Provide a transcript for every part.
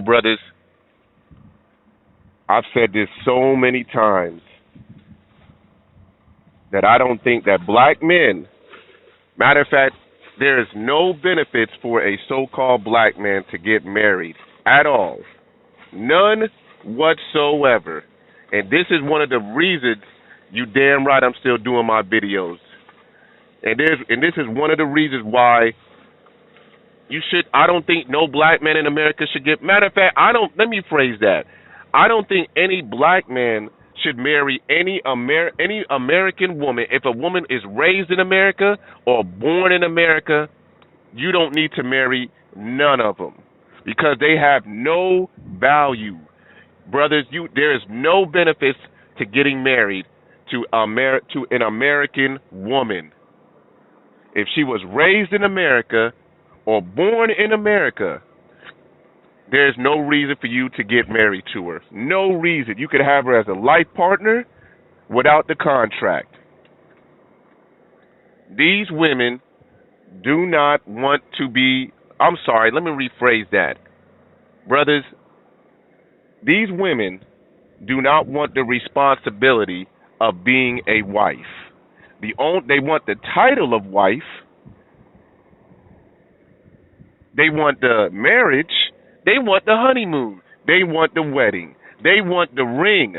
Brothers, I've said this so many times that I don't think that black men, matter of fact, there is no benefits for a so-called black man to get married at all. None whatsoever. And this is one of the reasons, you damn right I'm still doing my videos. And this is one of the reasons why I don't think no black man in America should get, matter of fact, let me phrase that. I don't think any black man should marry any American woman. If a woman is raised in America or born in America, you don't need to marry none of them because they have no value. Brothers, there is no benefits to getting married to an American woman. If she was raised in America or born in America, there's no reason for you to get married to her. No reason. You could have her as a life partner without the contract. These women do not want to be, I'm sorry, let me rephrase that. Brothers, these women do not want the responsibility of being a wife. They want the title of wife. They want the marriage. They want the honeymoon. They want the wedding. They want the ring.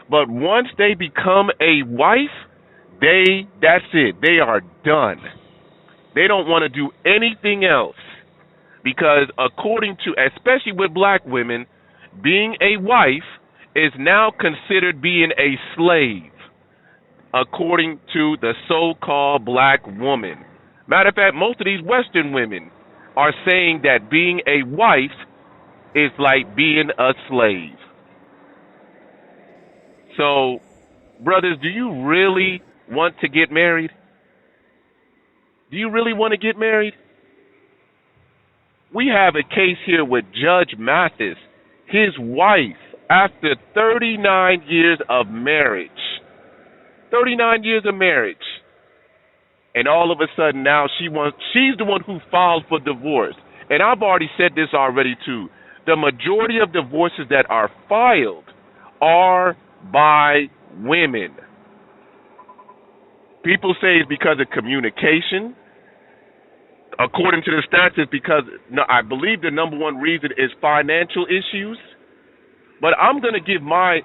But once they become a wife, that's it. They are done. They don't want to do anything else. Because according to, especially with black women, being a wife is now considered being a slave, according to the so-called black woman. Matter of fact, most of these Western women are saying that being a wife is like being a slave. So, brothers, do you really want to get married? Do you really want to get married? We have a case here with Judge Mathis, his wife, after 39 years of marriage. 39 years of marriage. And all of a sudden now she's the one who filed for divorce. And I've already said this already too. The majority of divorces that are filed are by women. People say it's because of communication. According to the stats, it's because, I believe the number one reason is financial issues. But I'm going to give my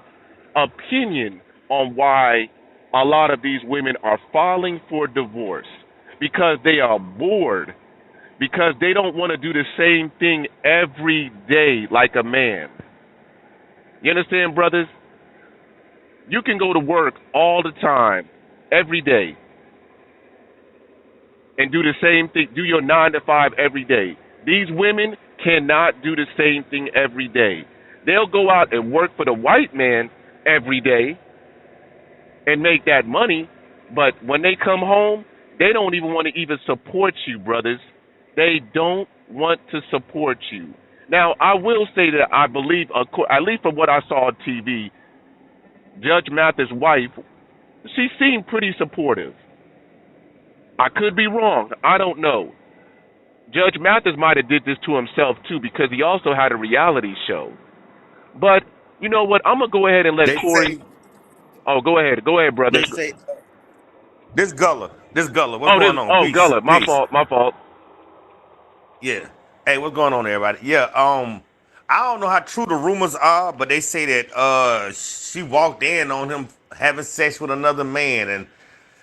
opinion on why a lot of these women are filing for divorce. Because they are bored. Because they don't want to do the same thing every day like a man. You understand, brothers? You can go to work all the time, every day, and do the same thing, do your 9 to 5 every day. These women cannot do the same thing every day. They'll go out and work for the white man every day and make that money, but when they come home, they don't even want to even support you, brothers. They don't want to support you. Now, I will say that I believe, at least from what I saw on TV, Judge Mathis' wife, she seemed pretty supportive. I could be wrong. I don't know. Judge Mathis might have did this to himself, too, because he also had a reality show. But, you know what? I'm going to go ahead and let Corey... Oh, go ahead. Go ahead, brother. They say... This Gullah. What's going on? Oh, Peace. Gullah. My fault. Yeah. Hey, what's going on, everybody? Yeah, I don't know how true the rumors are, but they say that she walked in on him having sex with another man, and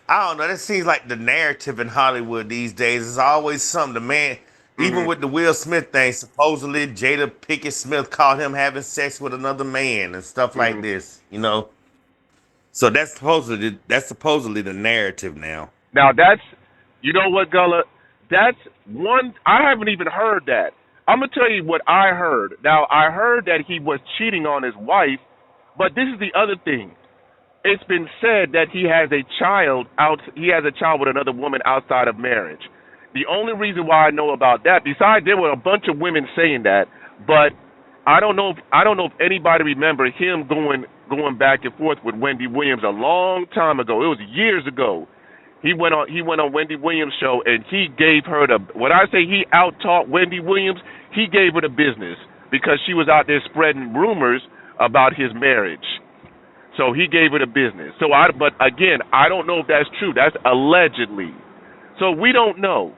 I don't know. That seems like the narrative in Hollywood these days. It's always something. The man, even with the Will Smith thing, supposedly Jada Pinkett Smith caught him having sex with another man and stuff like this. So that's supposedly the narrative now. Now you know what, Gullah? That's one. I haven't even heard that. I'm gonna tell you what I heard. Now I heard that he was cheating on his wife, but this is the other thing. It's been said that he has a child with another woman outside of marriage. The only reason why I know about that, besides there were a bunch of women saying that, but I don't know if anybody remember him going back and forth with Wendy Williams a long time ago. It was years ago. He went on Wendy Williams' show, and he gave her when I say he out-talked Wendy Williams, he gave her the business. because she was out there spreading rumors about his marriage. So he gave her the business. But again, I don't know if that's true. That's allegedly. So we don't know.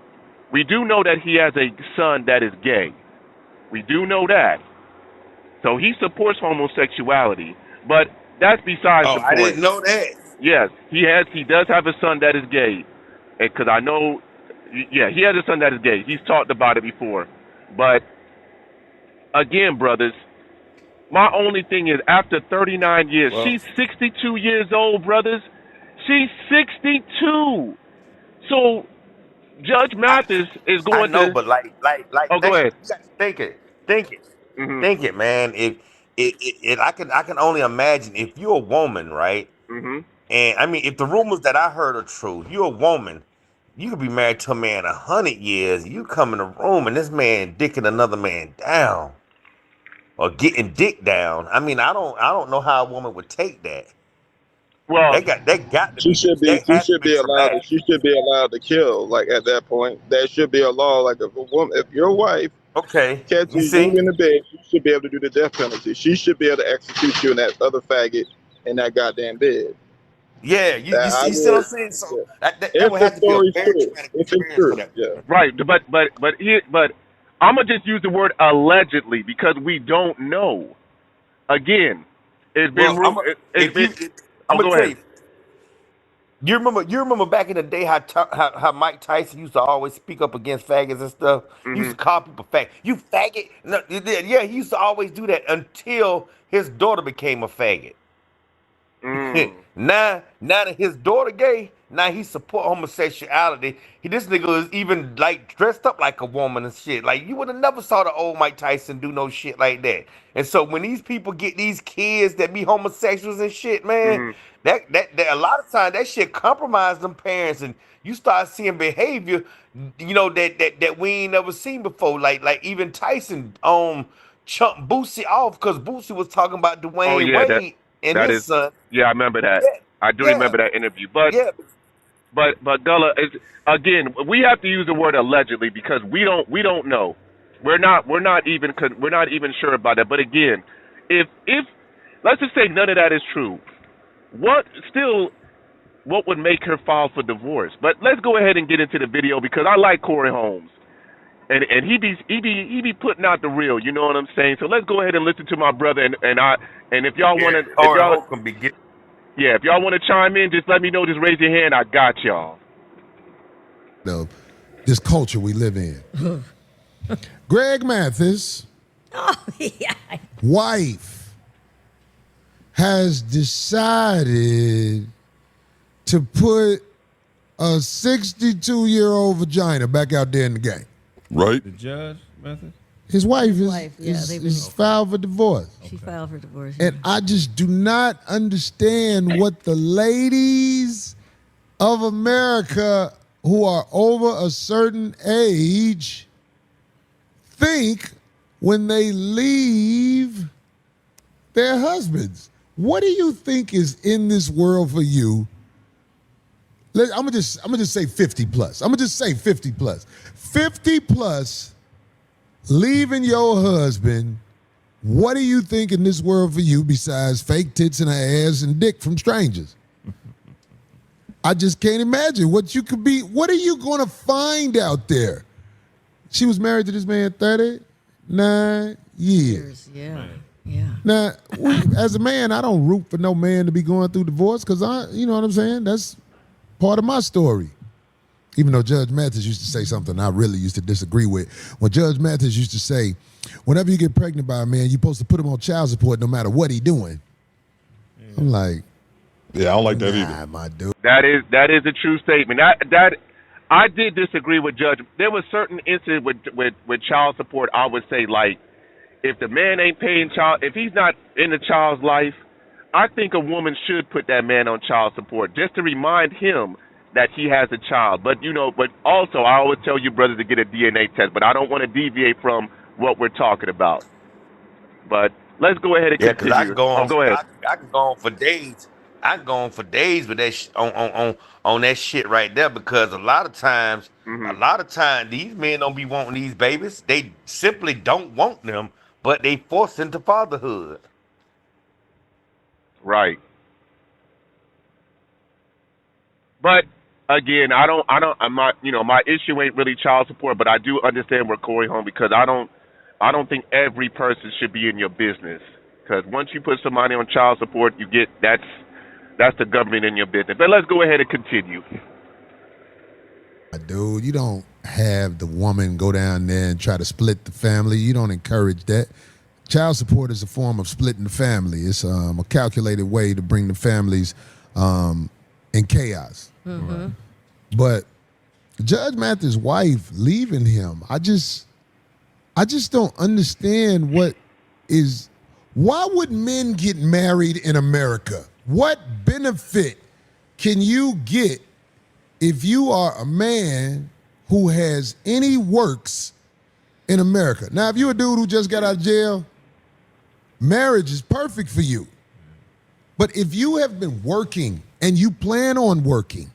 We do know that he has a son that is gay. We do know that. So he supports homosexuality, but that's besides Oh, the I point. didn't know that. Yes, he does have a son that is gay, because I know. Yeah, he has a son that is gay. He's talked about it before, but again, brothers, my only thing is after 39 years, Well, she's 62 years old, brothers. She's 62. So Judge I Mathis is I going know, to. but Oh, go think ahead. you got to think it, Mhm. think it, man. If I can only imagine if you're a woman, right? Mhm. And I mean, if the rumors that I heard are true, you're a woman. You could be married to a man 100 years. You come in a room and this man dicking another man down or getting dick down. I mean, I don't know how a woman would take that. Well, That got to She be should be that has to be allowed traumatic. to kill. Like at that point, there should be a law. Like if a woman, if your wife Okay, you catches you see? in the bed, you should be able to do the death penalty. She should be able to execute you and that other faggot in that goddamn bed. Yeah, That I you see what I'm would. saying? So Yeah. that If would the have to be a story's very true, traumatic if it's experience for true, that yeah. woman. right, but I'm gonna just use the word allegedly because we don't know. Again, it's been Well, it's if been. you, I'm Oh, gonna go tell ahead. you. You remember back in the day how Mike Tyson used to always speak up against faggots and stuff. He used Mhm. to call people fag. You faggot. No, yeah, he used to always do that until his daughter became a faggot. Mm. Now that his daughter gay, now he support homosexuality. This nigga is even like dressed up like a woman and shit. Like you would have never saw the old Mike Tyson do no shit like that. And so when these people get these kids that be homosexuals and shit, man, Mhm. that a lot of times that shit compromise them parents, and you start seeing behavior, that we ain't never seen before. Like even Tyson chumped Boosie off because Boosie was talking about Oh Dwayne yeah, Wade and that his is. son. Yeah, I remember that. Yeah, I do yeah, remember that interview. But yeah. Gullah is again. We have to use the word allegedly because we don't know. We're not even sure about that. But again, if let's just say none of that is true, what still what would make her file for divorce? But let's go ahead and get into the video because I like Corey Holmes. And he be putting out the real, you know what I'm saying? So let's go ahead and listen to my brother and if y'all Yeah, wanna if Corey y'all Holcomb be getting. yeah, if y'all wanna chime in, just let me know, just raise your hand, I got y'all. Of this culture we live in. Greg Mathis, Yeah. wife, has decided to put a 62-year-old vagina back out there in the game. Right? The judge method? His wife is, Wife, yeah, they've been- is filed for divorce. She filed for divorce. And I just do not understand what the ladies of America who are over a certain age think when they leave their husbands. What do you think is in this world for you? I'm gonna just say 50 plus. I'm gonna just say 50 plus. 50 plus leaving your husband. What do you think in this world for you besides fake tits and ass and dick from strangers? I just can't imagine what you could be. What are you going to find out there? She was married to this man 39 years. Yeah. Yeah. Now, as a man, I don't root for no man to be going through divorce because you know what I'm saying? That's part of my story. Even though Judge Mathis used to say something I really used to disagree with. When Judge Mathis used to say, whenever you get pregnant by a man, you're supposed to put him on child support no matter what he doing. I'm like, Yeah, I don't like that nah, either. my dude. That is a true statement. That I did disagree with Judge. There was certain instances with child support. I would say like, if the man ain't paying child, if he's not in the child's life, I think a woman should put that man on child support just to remind him that he has a child. But but also I always tell you brothers to get a DNA test. But I don't want to deviate from what we're talking about. But let's go ahead and Yeah, because I continue. can go Oh, on. go ahead. I can go on for days. I can go on for days with that on that shit right there because Hmm. a lot of times these men don't be wanting these babies. They simply don't want them. but they forced into fatherhood. Right. But again, I'm not, my issue ain't really child support, but I do understand where Corey home because I don't think every person should be in your business. Because once you put somebody on child support, that's the government in your business. But let's go ahead and continue. Dude, you don't have the woman go down there and try to split the family. You don't encourage that. Child support is a form of splitting the family. It's a calculated way to bring the families in chaos. Mm-hmm. But Judge Mathis' wife leaving him, I just don't understand why would men get married in America? What benefit can you get if you are a man who has any works in America? Now, if you're a dude who just got out of jail, marriage is perfect for you. But if you have been working and you plan on working,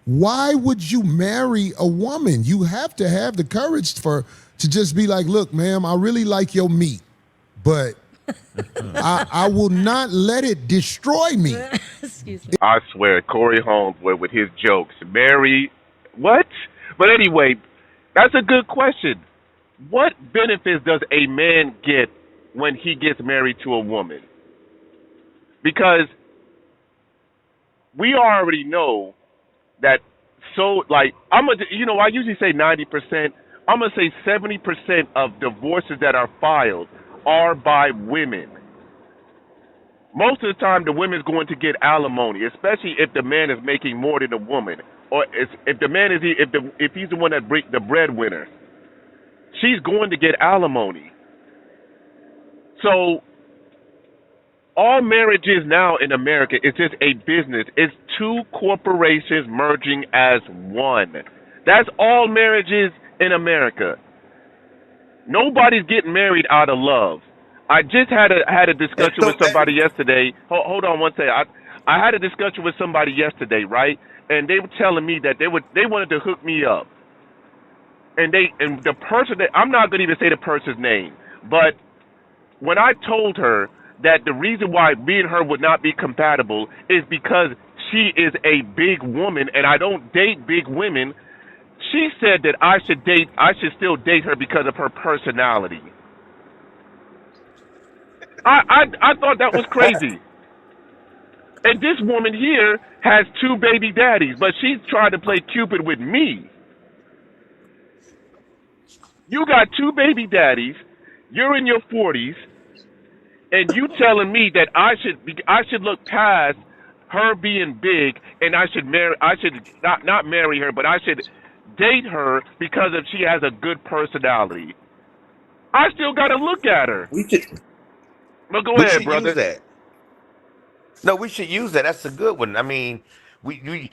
why would you marry a woman? You have to have the courage to just be like, look, ma'am, I really like your meat, but I will not let it destroy me. Excuse me. I swear, Corey Holmes with his jokes. Mary, what? But anyway, that's a good question. What benefits does a man get when he gets married to a woman? Because we already know that. So, like, I usually say 90%. I'm gonna say 70% of divorces that are filed are by women. Most of the time, the women's going to get alimony, especially if the man is making more than the woman, or if the man if he's the one that breaks the breadwinner, she's going to get alimony. So, all marriages now in America is just a business. It's two corporations merging as one. That's all marriages in America. Nobody's getting married out of love. I just had a discussion with somebody yesterday. Hold on one second. I had a discussion with somebody yesterday, right? And they were telling me that they wanted to hook me up. And the person that I'm not gonna even say the person's name, but when I told her that the reason why me and her would not be compatible is because she is a big woman and I don't date big women, she said that I should still date her because of her personality. I thought that was crazy. And this woman here has 2 baby daddies, but she's trying to play Cupid with me. You got 2 baby daddies, you're in your 40s, and you telling me that I should look past her being big and I should not marry her, but I should date her because she has a good personality. I still got to look at her. But go ahead, brother. Use that. No, we should use that. That's a good one. I mean, you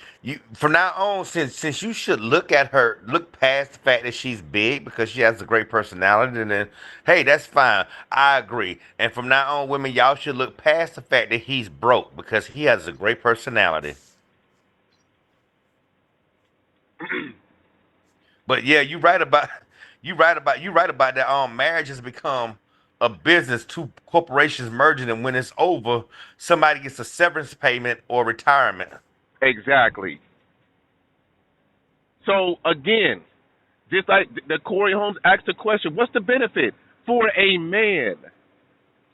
from now on, since you should look past the fact that she's big because she has a great personality, and then, hey, that's fine. I agree. And from now on, women, y'all should look past the fact that he's broke because he has a great personality. But yeah, you're right about that. Marriage has become a business, 2 corporations merging, and when it's over, somebody gets a severance payment or retirement. Exactly. So again, just like the Corey Holmes asked the question, what's the benefit for a man?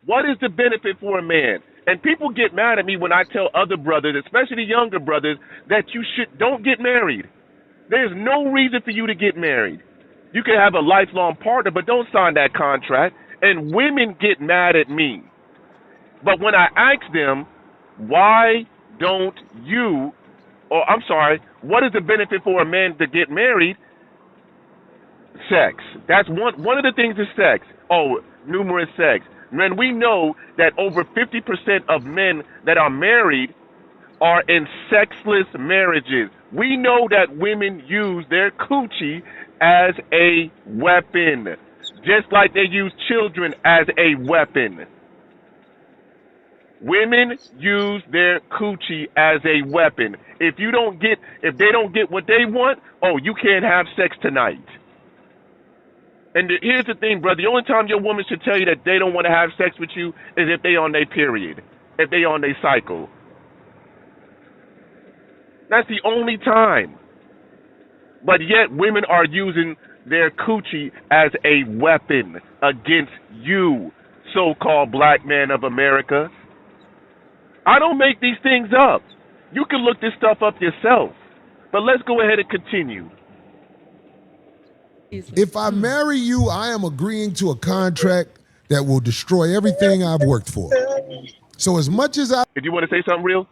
What is the benefit for a man? And people get mad at me when I tell other brothers, especially younger brothers, that don't get married. There's no reason for you to get married. You can have a lifelong partner, but don't sign that contract. And women get mad at me. But when I ask them, why don't you, what is the benefit for a man to get married? Sex. That's one of the things is sex. Oh, numerous sex. And we know that over 50% of men that are married are in sexless marriages. We know that women use their coochie as a weapon, just like they use children as a weapon. Women use their coochie as a weapon. If they don't get what they want, oh, you can't have sex tonight. And here's the thing, brother. The only time your woman should tell you that they don't want to have sex with you is if they on their period, if they on their cycle. That's the only time. But yet women are using their coochie as a weapon against you, so-called black man of America. I don't make these things up. You can look this stuff up yourself. But let's go ahead and continue. If I marry you, I am agreeing to a contract that will destroy everything I've worked for. So as much as I Did you want to say something real?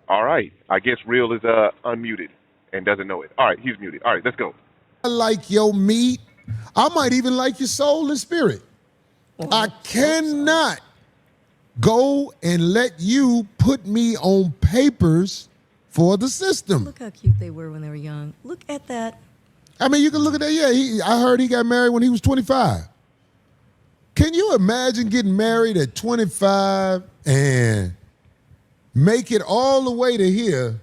All right. I guess real is unmuted and doesn't know it. All right, he's muted. All right, let's go. like your meat, I might even like your soul and spirit. I cannot go and let you put me on papers for the system. Look how cute they were when they were young. Look at that. I mean, you can look at that. Yeah, I heard he got married when he was 25. Can you imagine getting married at 25 and make it all the way to here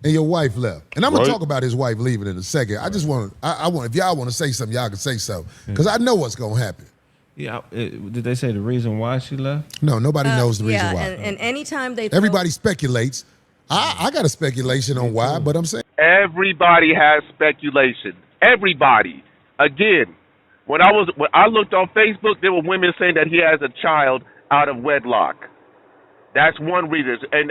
and your wife left? And I'm going to talk about his wife leaving in a second. I just want to, I want, if y'all want to say something, y'all can say something. Because I know what's going to happen. Yeah, did they say the reason why she left? No, nobody knows the reason why. And anytime they Everybody speculates. I got a speculation on why, but I'm saying. Everybody has speculation. Everybody. Again, when I looked on Facebook, there were women saying that he has a child out of wedlock. That's one reason. And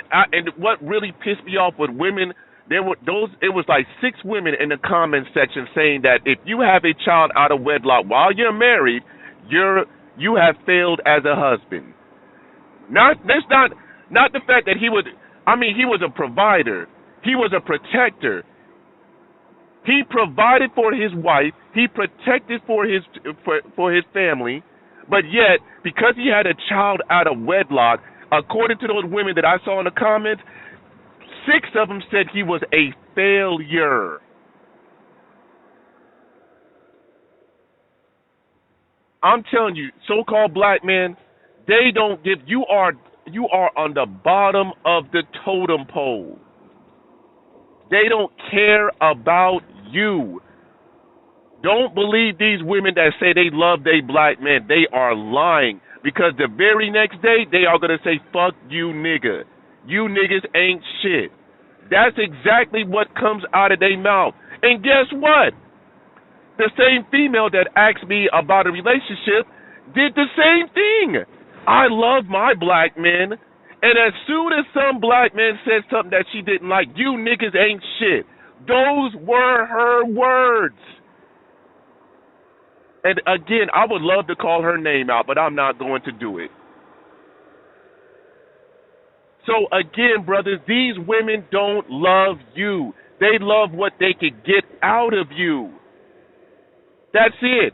what really pissed me off with women, it was like 6 women in the comment section saying that if you have a child out of wedlock while you're married, you have failed as a husband. Not the fact that he was a provider. He was a protector. He provided for his wife. He protected for his family. But yet, because he had a child out of wedlock, according to those women that I saw in the comments, 6 of them said he was a failure. I'm telling you, so-called black men, they don't give. You are on the bottom of the totem pole. They don't care about you. Don't believe these women that say they love they black men. They are lying, because the very next day they are going to say, fuck you, nigga. You niggas ain't shit. That's exactly what comes out of their mouth. And guess what? The same female that asked me about a relationship did the same thing. I love my black men. And as soon as some black man said something that she didn't like, you niggas ain't shit. Those were her words. And again, I would love to call her name out, but I'm not going to do it. So again, brothers, these women don't love you. They love what they could get out of you. That's it.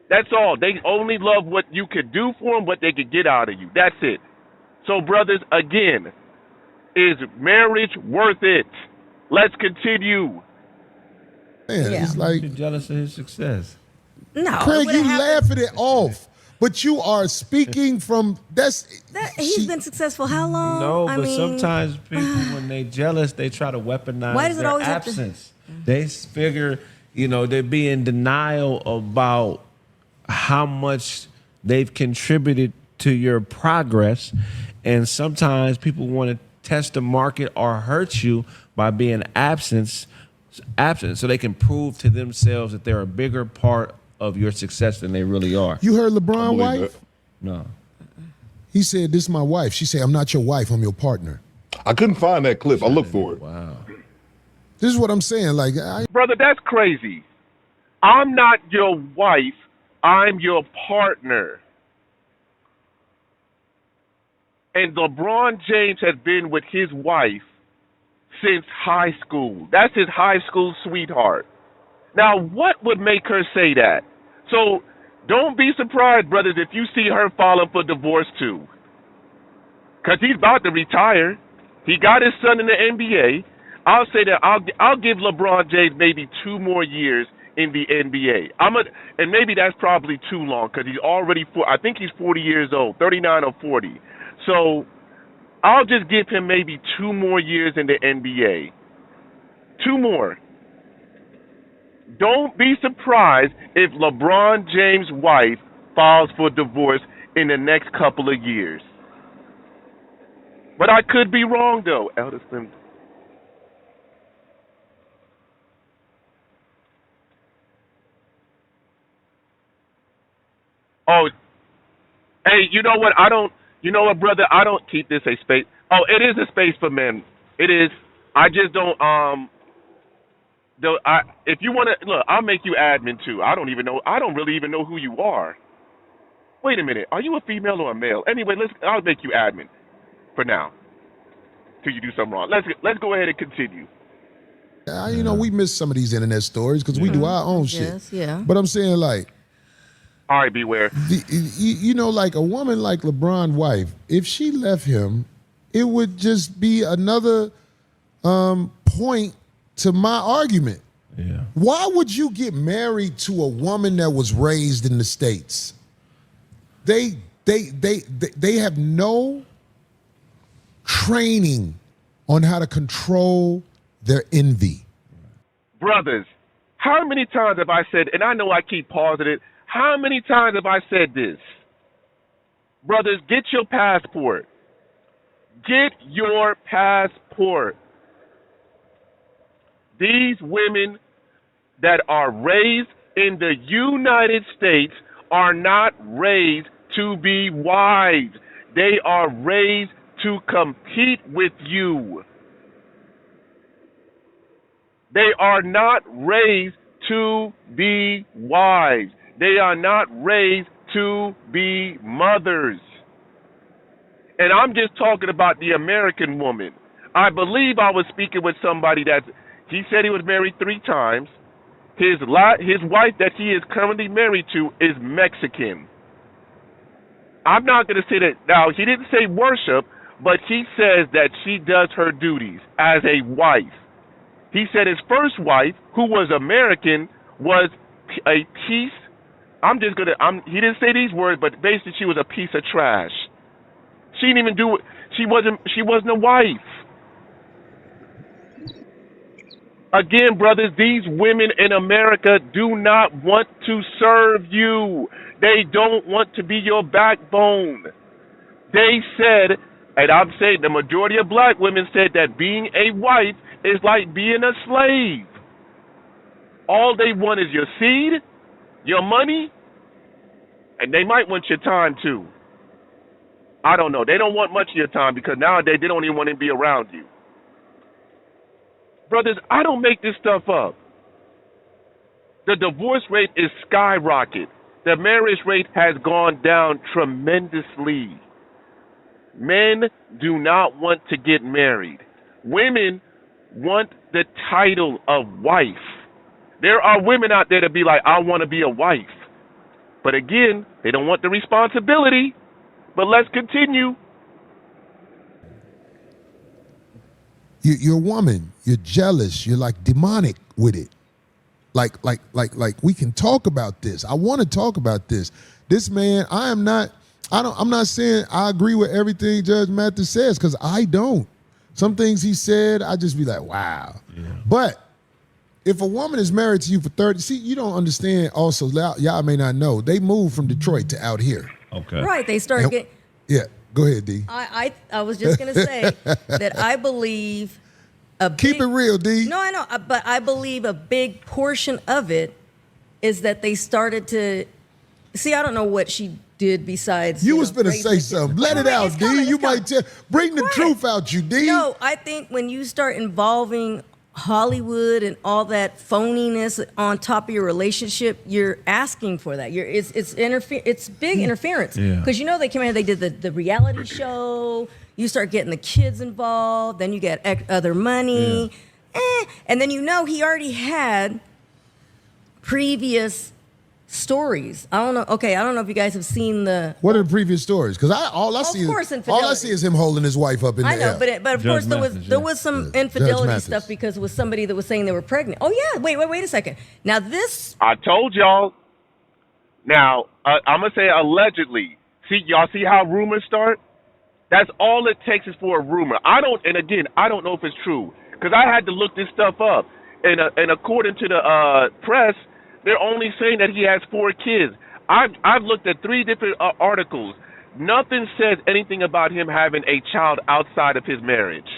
That's all. They only love what you could do for them, what they could get out of you. That's it. So, brothers, again, is marriage worth it? Let's continue. Man, Yeah. it's like, You're jealous of his success. No, Craig, you laughing it off, but you are speaking from he's been successful how long? No, I but mean, sometimes people, when they jealous, they try to weaponize Why does it their always have to- absence. They figure, they be in denial about how much they've contributed to your progress. And sometimes people want to test the market or hurt you by being absent so they can prove to themselves that they're a bigger part of your success than they really are. You heard LeBron's wife? No. He said, this is my wife. She said, I'm not your wife, I'm your partner. I couldn't find that clip. I looked for it. Wow. This is what I'm saying. Like, Brother, that's crazy. I'm not your wife. I'm your partner. And LeBron James has been with his wife since high school. That's his high school sweetheart. Now, what would make her say that? So don't be surprised, brothers, if you see her filing for divorce too. Because he's about to retire. He got his son in the NBA. I'll say that I'll give LeBron James maybe 2 more years in the NBA. And maybe that's probably too long, because he's already I think he's 40 years old, 39 or 40. So I'll just give him maybe 2 more years in the NBA. Two more. Don't be surprised if LeBron James' wife files for divorce in the next couple of years. But I could be wrong, though. Elder Slim. Oh, hey, you know what? You know what, brother? I don't keep this a space. Oh, it is a space for men. It is. I just don't, if you want to, look, I'll make you admin too. I don't really even know who you are. Wait a minute. Are you a female or a male? Anyway, I'll make you admin for now. Till you do something wrong. Let's go ahead and continue. You know, we miss some of these internet stories because we do our own shit. Yes, yeah. But I'm saying, like, All right, beware. you know, like a woman like LeBron's wife, if she left him, it would just be another point to my argument. Yeah. Why would you get married to a woman that was raised in the States? They have no training on how to control their envy. Brothers, how many times have I said, and I know I keep pausing it, how many times have I said this? Brothers, get your passport. Get your passport. These women that are raised in the United States are not raised to be wives. They are raised to compete with you. They are not raised to be wives. They are not raised to be mothers. And I'm just talking about the American woman. I believe I was speaking with somebody he said he was married 3 times. His wife that he is currently married to is Mexican. I'm not going to say that. Now, he didn't say worship, but he says that she does her duties as a wife. He said his first wife, who was American, was a piece. He didn't say these words, but basically she was a piece of trash. She didn't even do it. She wasn't a wife. Again, brothers, these women in America do not want to serve you. They don't want to be your backbone. They said, and I'm saying the majority of black women said that being a wife is like being a slave. All they want is your seed, your money, and they might want your time too. I don't know. They don't want much of your time because nowadays they don't even want to be around you. Brothers, I don't make this stuff up. The divorce rate is skyrocketed. The marriage rate has gone down tremendously. Men do not want to get married. Women want the title of wife. There are women out there that be like, I want to be a wife. But again, they don't want the responsibility. But let's continue. You're a woman. You're jealous. You're like demonic with it. Like we can talk about this. I want to talk about this. This man, I'm not saying I agree with everything Judge Mathis says, because I don't. Some things he said, I just be like, wow. Yeah. But if a woman is married to you for 30, see, you don't understand also, y'all may not know, they moved from Detroit to out here. Okay. Right. They start getting. Yeah. Go ahead, D. I was just going to say that I believe keep it real, D. No, I know. But I believe a big portion of it is that they started to see. I don't know what she did besides. You was going to say something. Let it out, D. You might bring the truth out, you D. No, I think when you start involving Hollywood and all that phoniness on top of your relationship, you're asking for that. It's big interference because they came in, they did the reality show. You start getting the kids involved, then you get other money, and then he already had previous stories. I don't know. Okay, I don't know if you guys have seen the. What are the previous stories? Because all I see is him holding his wife up in the air. But of course there was some infidelity stuff because it was somebody that was saying they were pregnant. Oh yeah, wait a second. Now this. I told y'all. Now I'm gonna say allegedly. See y'all see how rumors start? That's all it takes is for a rumor. I don't know if it's true. Because I had to look this stuff up. And according to the press, they're only saying that he has 4 kids. I've looked at 3 different articles. Nothing says anything about him having a child outside of his marriage.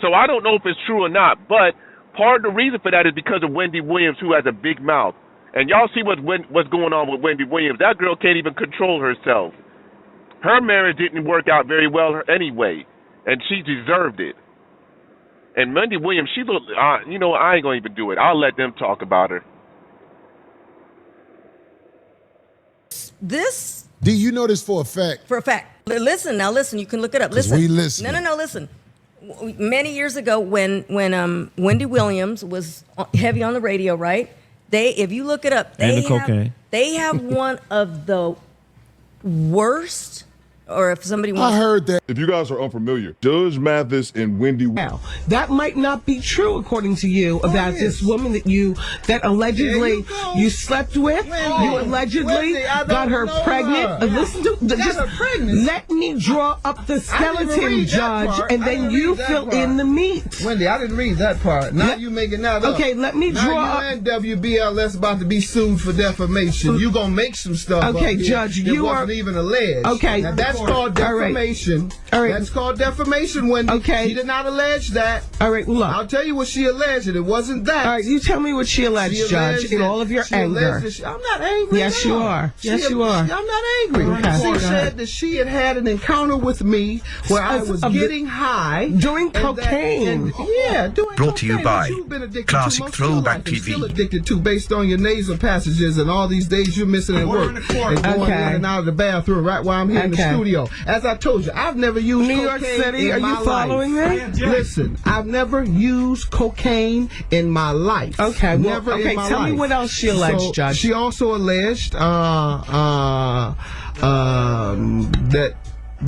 So I don't know if it's true or not, but part of the reason for that is because of Wendy Williams, who has a big mouth. And y'all see what's going on with Wendy Williams. That girl can't even control herself. Her marriage didn't work out very well anyway, and she deserved it. And Wendy Williams, she look, you know, I ain't gonna even do it. I'll let them talk about her. This. Do you know this for a fact? For a fact. Listen, you can look it up. Listen. We listen. No, listen. Many years ago, when Wendy Williams was heavy on the radio, right? If you look it up, they have one of the worst. Or if somebody wants, I heard that. If you guys are unfamiliar, Judge Mathis and Wendy. Now, that might not be true according to you about this woman that allegedly you slept with. You allegedly got her pregnant. Listen to just let me draw up the skeleton, Judge, and then you fill in the meat. Wendy, I didn't read that part. Now you making that up. Okay, let me draw up. And WBLS about to be sued for defamation. You gonna make some stuff. Okay, up here Judge, that you wasn't even alleged. Okay, now, that's called defamation. All right. That's called defamation, Wendy. Okay. She did not allege that. All right, look. I'll tell you what she alleged, and it wasn't that. All right, you tell me what she alleged, Judge, in all of your anger. I'm not angry. Yes, you are. Yes, you are. I'm not angry. Okay. She said that she had an encounter with me where I was getting high. Doing cocaine. Doing Brought to you cocaine by that you've been addicted Classic to most of your Throwback life and TV. Still addicted to based on your nasal passages and all these days you're missing at work and going in and out of the bathroom right while I'm here in the studio. As I told you, I've never used New York cocaine City. in Are my you following life. me? Listen, I've never used cocaine in my life. Okay, well, never in my tell life. me what else she alleged, So, Judge. She also alleged that I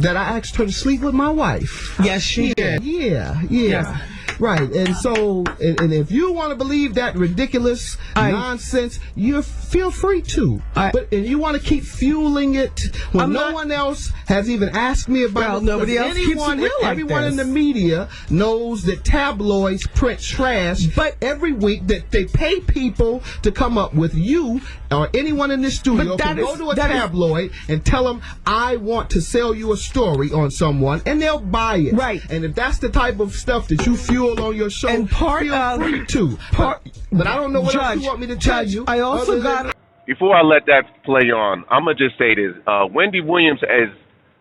asked her to sleep with my wife. Yes, she did. Yeah. Right, and so, and if you want to believe that ridiculous nonsense, you feel free to. But and you want to keep fueling it when no one else has even asked me about it. Nobody else keeps it real like everyone this. in the media knows that tabloids print trash. But every week that they pay people to come up with you or anyone in this studio can go to a tabloid and tell them, I want to sell you a story on someone, and they'll buy it. Right. And if that's the type of stuff that you fuel on your show, and feel free to. But I don't know what else you want me to tell you. I also got. Before I let that play on, I'm gonna just say this: Wendy Williams is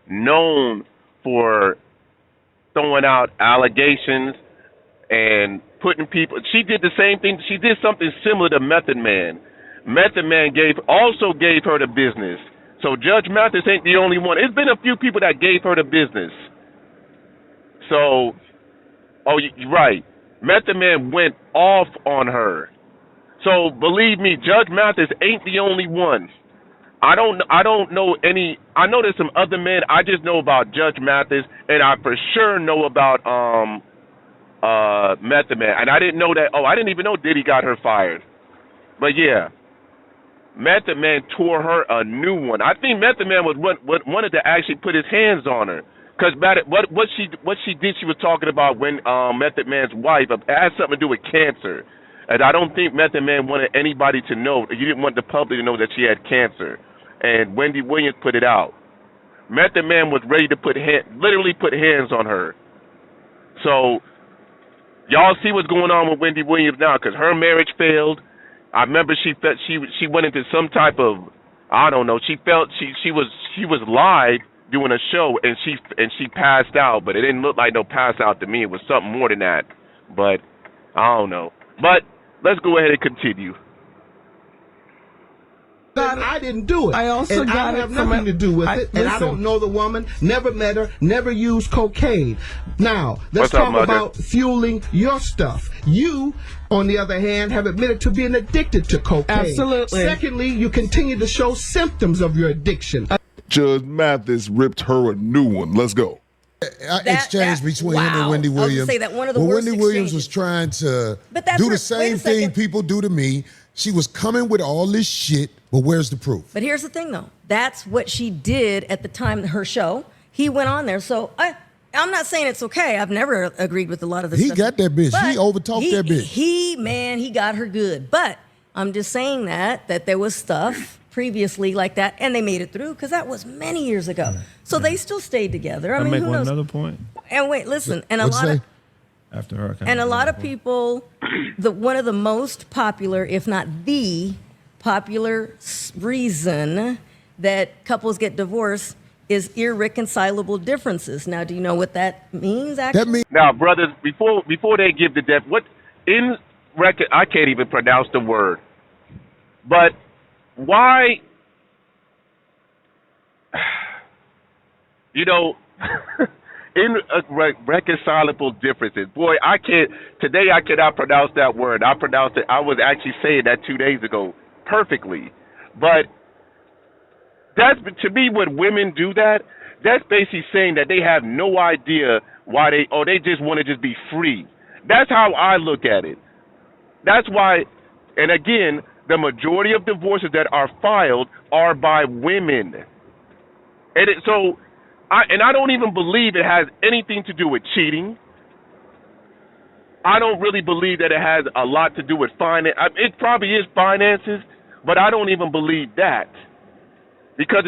known for throwing out allegations and putting people. She did the same thing. She did something similar to Method Man. Method Man also gave her the business. So Judge Mathis ain't the only one. It's been a few people that gave her the business. So. Oh, you're right. Method Man went off on her. So believe me, Judge Mathis ain't the only one. I don't know any. I know there's some other men. I just know about Judge Mathis, and I for sure know about Method Man. And I didn't know that. Oh, I didn't even know Diddy got her fired. But yeah, Method Man tore her a new one. I think Method Man wanted to actually put his hands on her. Because what she did, she was talking about when Method Man's wife, it had something to do with cancer. And I don't think Method Man wanted anybody to know. He didn't want the public to know that she had cancer. And Wendy Williams put it out. Method Man was ready to literally put hands on her. So y'all see what's going on with Wendy Williams now, because her marriage failed. I remember she went into some type of, I don't know. She felt she was live doing a show, and she passed out, but it didn't look like no pass out to me. It was something more than that, but I don't know. But let's go ahead and continue. I didn't do it. I also and got I have it from nothing to do with it. And I listen. don't know the woman, never met her, never used cocaine. Now, let's What's up, talk Mother? about fueling your stuff. You, on the other hand, have admitted to being addicted to cocaine. Absolutely. Secondly, you continue to show symptoms of your addiction. Judge Mathis ripped her a new one. Let's go. Exchange between him and Wendy I was gonna Williams. say that one of the worst Wendy Williams exchanges. was trying to But that's do her- the same wait a second. thing people do to me. She was coming with all this shit, but where's the proof? But here's the thing, though. That's what she did at the time of her show. He went on there. So I'm not saying it's okay. I've never agreed with a lot of the He stuff. got that bitch. But He overtalked that bitch. He got her good. But I'm just saying that there was stuff previously like that, and they made it through because that was many years ago. So they still stayed together. I mean, make who one knows? another point And wait, listen, and What'd you say? after her. a lot of people, one of the most popular, if not the popular reason that couples get divorced is irreconcilable differences. Now, do you know what that means? Actually, That means Now, brothers, before they give the death, I can't even pronounce the word. But why? Irreconcilable differences. Boy, today I cannot pronounce that word. I pronounced it. I was actually saying that 2 days ago perfectly. But that's, to me, when women do that, that's basically saying that they have no idea why they just want to just be free. That's how I look at it. That's why, and again, the majority of divorces that are filed are by women. And I don't even believe it has anything to do with cheating. I don't really believe that it has a lot to do with finance. It probably is finances, but I don't even believe that. Because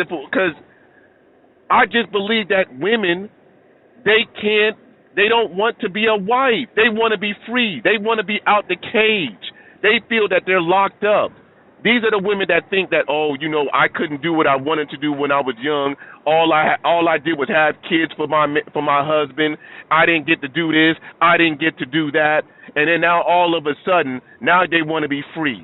I just believe that women, they don't want to be a wife. They want to be free. They want to be out the cage. They feel that they're locked up. These are the women that think that, I couldn't do what I wanted to do when I was young. All I did was have kids for my husband. I didn't get to do this. I didn't get to do that. And then now all of a sudden, now they want to be free.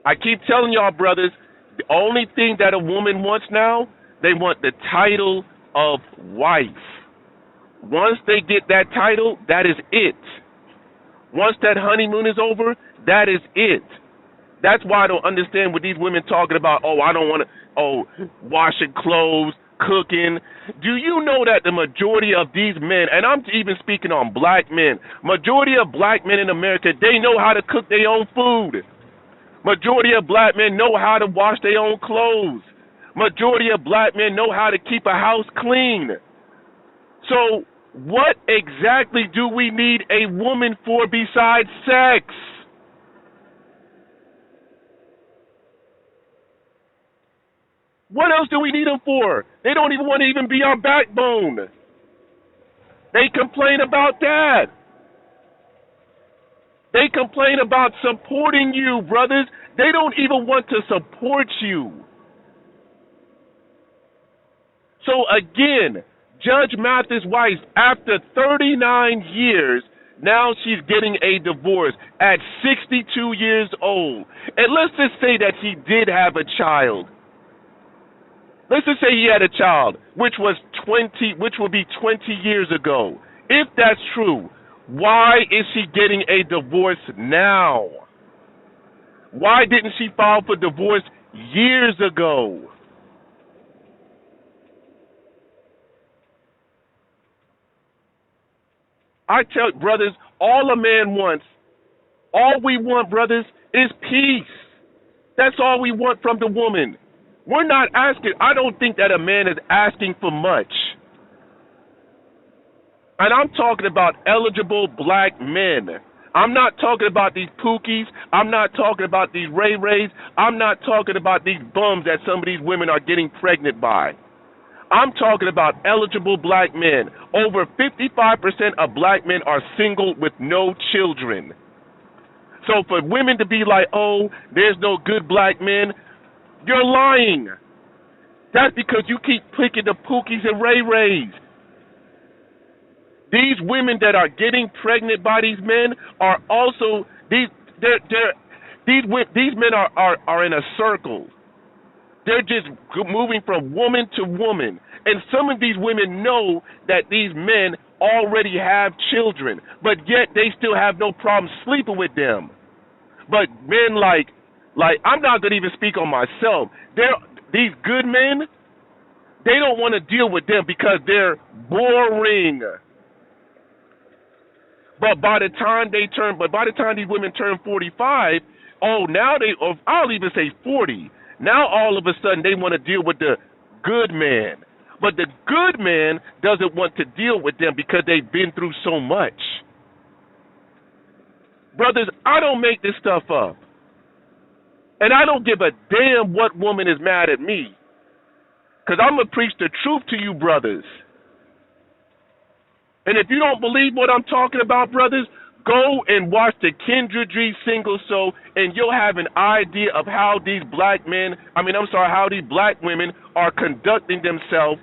I keep telling y'all, brothers, the only thing that a woman wants now, they want the title of wife. Once they get that title, that is it. Once that honeymoon is over, that is it. That's why I don't understand what these women talking about. I don't want to, washing clothes, cooking. Do you know that the majority of these men, and I'm even speaking on black men, majority of black men in America, they know how to cook their own food. Majority of black men know how to wash their own clothes. Majority of black men know how to keep a house clean. So what exactly do we need a woman for besides sex? What else do we need them for? They don't even want to even be our backbone. They complain about that. They complain about supporting you, brothers. They don't even want to support you. So again, Judge Mathis Weiss, after 39 years, now she's getting a divorce at 62 years old. And let's just say that he did have a child. Let's just say he had a child, which would be 20 years ago. If that's true, why is she getting a divorce now? Why didn't she file for divorce years ago? I tell brothers, all a man wants, all we want, brothers, is peace. That's all we want from the woman. We're not asking, I don't think that a man is asking for much. And I'm talking about eligible black men. I'm not talking about these pookies. I'm not talking about these ray-rays. I'm not talking about these bums that some of these women are getting pregnant by. I'm talking about eligible black men. Over 55% of black men are single with no children. So for women to be like, there's no good black men, you're lying. That's because you keep picking the pookies and ray-rays. These women that are getting pregnant by these men are also these men are in a circle. They're just moving from woman to woman. And some of these women know that these men already have children, but yet they still have no problem sleeping with them. But men like I'm not going to even speak on myself. These good men, they don't want to deal with them because they're boring. But by the time these women turn 45, I'll even say 40. Now all of a sudden they want to deal with the good man. But the good man doesn't want to deal with them because they've been through so much. Brothers, I don't make this stuff up. And I don't give a damn what woman is mad at me. Because I'm going to preach the truth to you, brothers. And if you don't believe what I'm talking about, brothers, go and watch the Kendra G single show, and you'll have an idea of how these how these black women are conducting themselves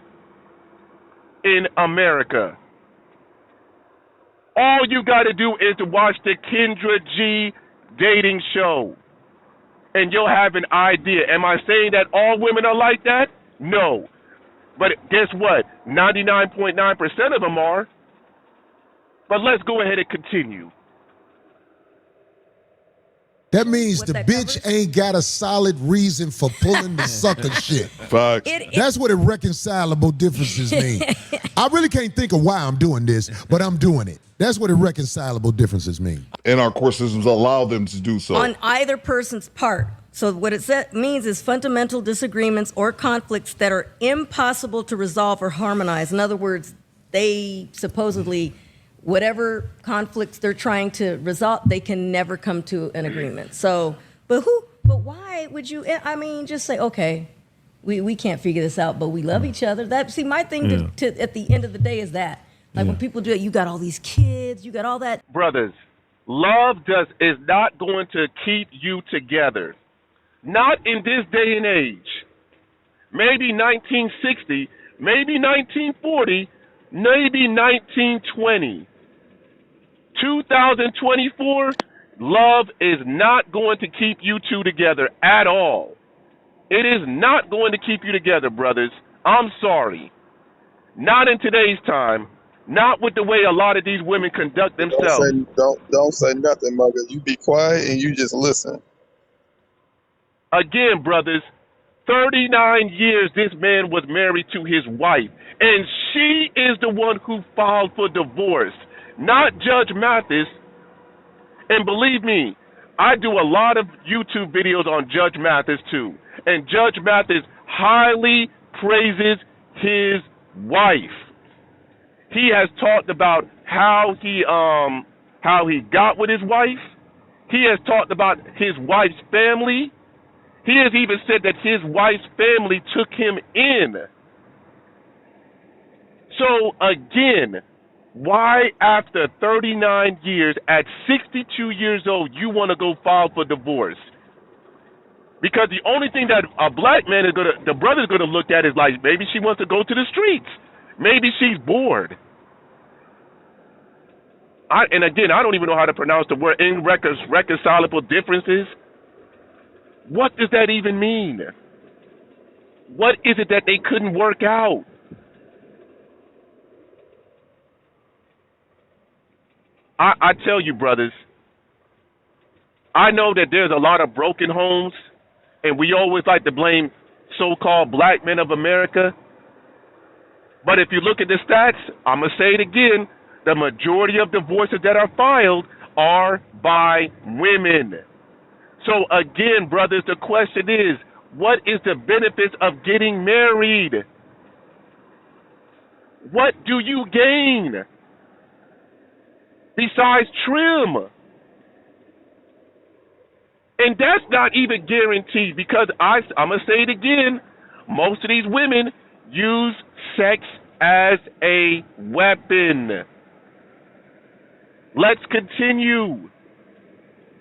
in America. All you got to do is to watch the Kendra G dating show, and you'll have an idea. Am I saying that all women are like that? No. But guess what? 99.9% of them are. But let's go ahead and continue. That means What the that bitch covers? ain't got a solid reason for pulling the sucker shit. Facts. That's what irreconcilable differences mean. I really can't think of why I'm doing this, but I'm doing it. That's what irreconcilable differences mean. And our court systems allow them to do so. On either person's part. So what it means is fundamental disagreements or conflicts that are impossible to resolve or harmonize. In other words, they supposedly, whatever conflicts they're trying to resolve, they can never come to an agreement. So, but why would you, just say, okay, we can't figure this out, but we love each other. My thing to at the end of the day is that. Like when people do it, you got all these kids, you got all that. Brothers, love is not going to keep you together. Not in this day and age. Maybe 1960, maybe 1940, maybe 1920. 2024, love is not going to keep you two together at all. It is not going to keep you together, brothers. I'm sorry. Not in today's time. Not with the way a lot of these women conduct themselves. Don't say nothing, mother. You be quiet and you just listen. Again, brothers, 39 years this man was married to his wife, and she is the one who filed for divorce, not Judge Mathis. And believe me, I do a lot of YouTube videos on Judge Mathis too, and Judge Mathis highly praises his wife. He has talked about how he got with his wife. He has talked about his wife's family. He has even said that his wife's family took him in. So again, why after 39 years, at 62 years old, you want to go file for divorce? Because the only thing that a black man the brother's gonna look at is like, maybe she wants to go to the streets. Maybe she's bored. And again, I don't even know how to pronounce the word irreconcilable differences. What does that even mean? What is it that they couldn't work out? I tell you, brothers, I know that there's a lot of broken homes, and we always like to blame so-called black men of America. But if you look at the stats, I'm going to say it again, the majority of divorces that are filed are by women. So again, brothers, the question is, what is the benefits of getting married? What do you gain besides trim? And that's not even guaranteed, because I'm going to say it again, most of these women use sex as a weapon. Let's continue.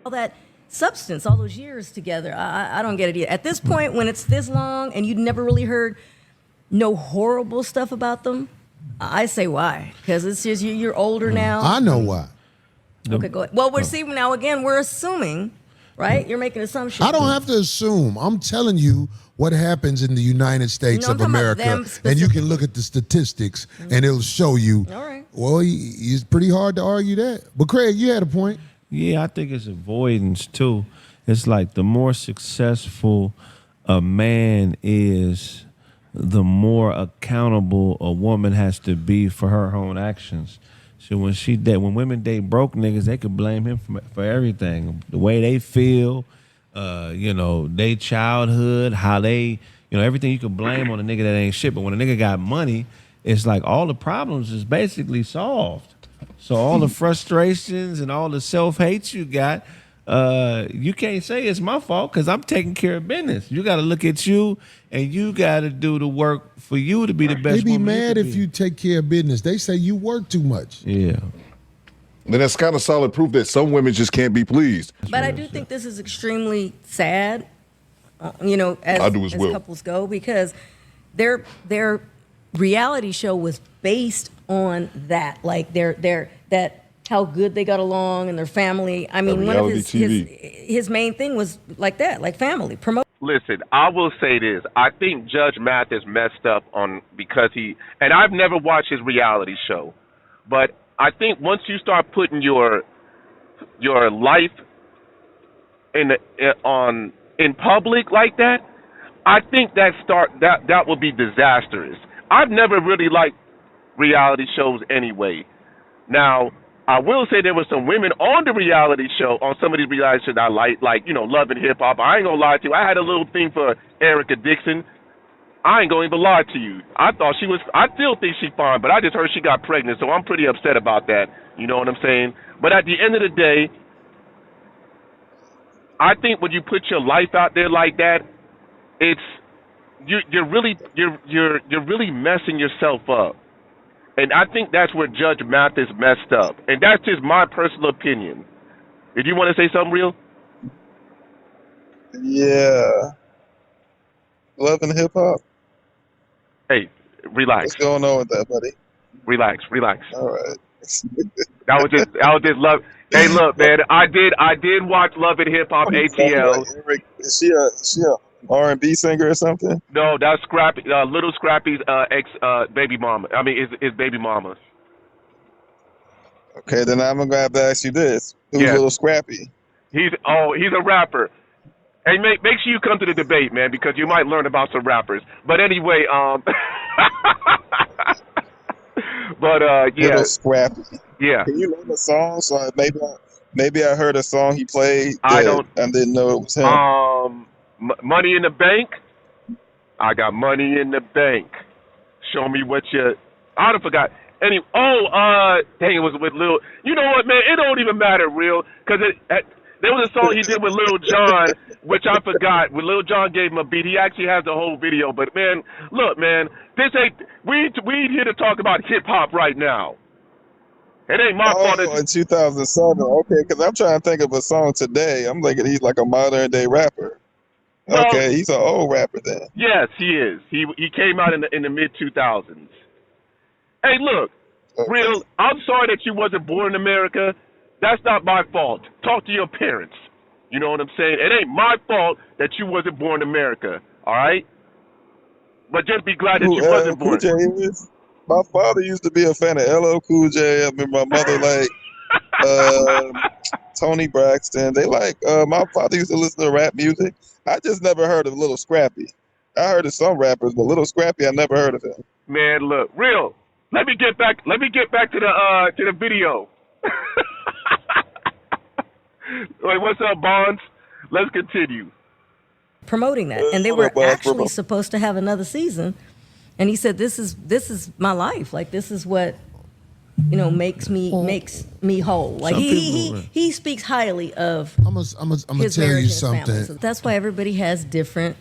All that substance, all those years together, I don't get it either. At this point, when it's this long and you never really heard no horrible stuff about them, I say why? Because it's just you're older now. I know why. Okay, go ahead. Well, we're seeing now again, we're assuming, right? You're making assumptions. I don't have to assume. I'm telling you what happens in the United States No, I'm of talking about America. them And you specifically. can look at the statistics and it'll show you. All right. Well, it's pretty hard to argue that. But Craig, you had a point. Yeah, I think it's avoidance too. It's like the more successful a man is, the more accountable a woman has to be for her own actions. So when women date broke niggas, they could blame him for everything. The way they feel, their childhood, how they, You know, everything you can blame on a nigga that ain't shit. But when a nigga got money, it's like all the problems is basically solved. So all the frustrations and all the self-hate you got, you can't say it's my fault because I'm taking care of business. You got to look at you, and you got to do the work for you to be the best. They be woman mad can if be. you take care of business. They say you work too much. Yeah. Then that's kind of solid proof that some women just can't be pleased. But I do think this is extremely sad, you know, I do as as well. couples go, because their reality show was based on that, like that how good they got along and their family. I mean, one of his main thing was like that, like family promote. Listen, I will say this. I think Judge Mathis messed up because and I've never watched his reality show, but I think once you start putting your life in public like that, I think that will be disastrous. I've never really liked reality shows anyway. Now, I will say there were some women on the reality show, on some of these reality shows I like, you know, Love and Hip Hop. I ain't gonna lie to you. I had a little thing for Erica Dixon. I ain't gonna even lie to you. I still think she's fine, but I just heard she got pregnant, so I'm pretty upset about that. You know what I'm saying? But at the end of the day, I think when you put your life out there like that, you're really messing yourself up. And I think that's where Judge Mathis messed up. And that's just my personal opinion. Did you want to say something, Real? Yeah. Love and Hip Hop. Hey, relax. What's going on with that, buddy? Relax. All right. That was just love. Hey, look, man, I did watch Love and Hip Hop ATL. Is she a R&B singer or something? No, that's Scrappy, Little Scrappy's ex baby mama. I mean, his baby mama. Okay, then I'm gonna have to ask you this: Who's Yeah. Little Scrappy? He's a rapper. Hey, make sure you come to the debate, man, because you might learn about some rappers. But anyway, yeah. Little Scrappy. Yeah. Can you name a song? So maybe I heard a song he played. I didn't know it was him. Money in the Bank. I got money in the bank. Show me what you. I don't forgot. Dang, it was with Lil. You know what, man? It don't even matter, Real, because there was a song he did with Lil Jon, which I forgot. When Lil Jon gave him a beat, he actually has the whole video. But man, look, man, this ain't. We here to talk about hip hop right now. It ain't my fault. In 2007. Okay, because I'm trying to think of a song today. I'm thinking he's like a modern day rapper. No. Okay, he's an old rapper then. Yes, he is. He came out in the mid 2000s. Hey, look, Okay. Real. I'm sorry that you wasn't born in America. That's not my fault. Talk to your parents. You know what I'm saying? It ain't my fault that you wasn't born in America. All right. But just be glad that you wasn't born. Cool J is? My father used to be a fan of LL Cool J. I mean, my mother like Tony Braxton. They my father used to listen to rap music. I just never heard of Little Scrappy. I heard of some rappers, but Little Scrappy, I never heard of him. Man, look, Real. Let me get back to the video. Wait, what's up, Bonds? Let's continue. Promoting that, and they were actually supposed to have another season, and he said, "This is my life. Like, this is what, you know, makes me whole." Like he speaks highly of. I'm gonna his tell marriage you and his family. something. So that's why everybody has different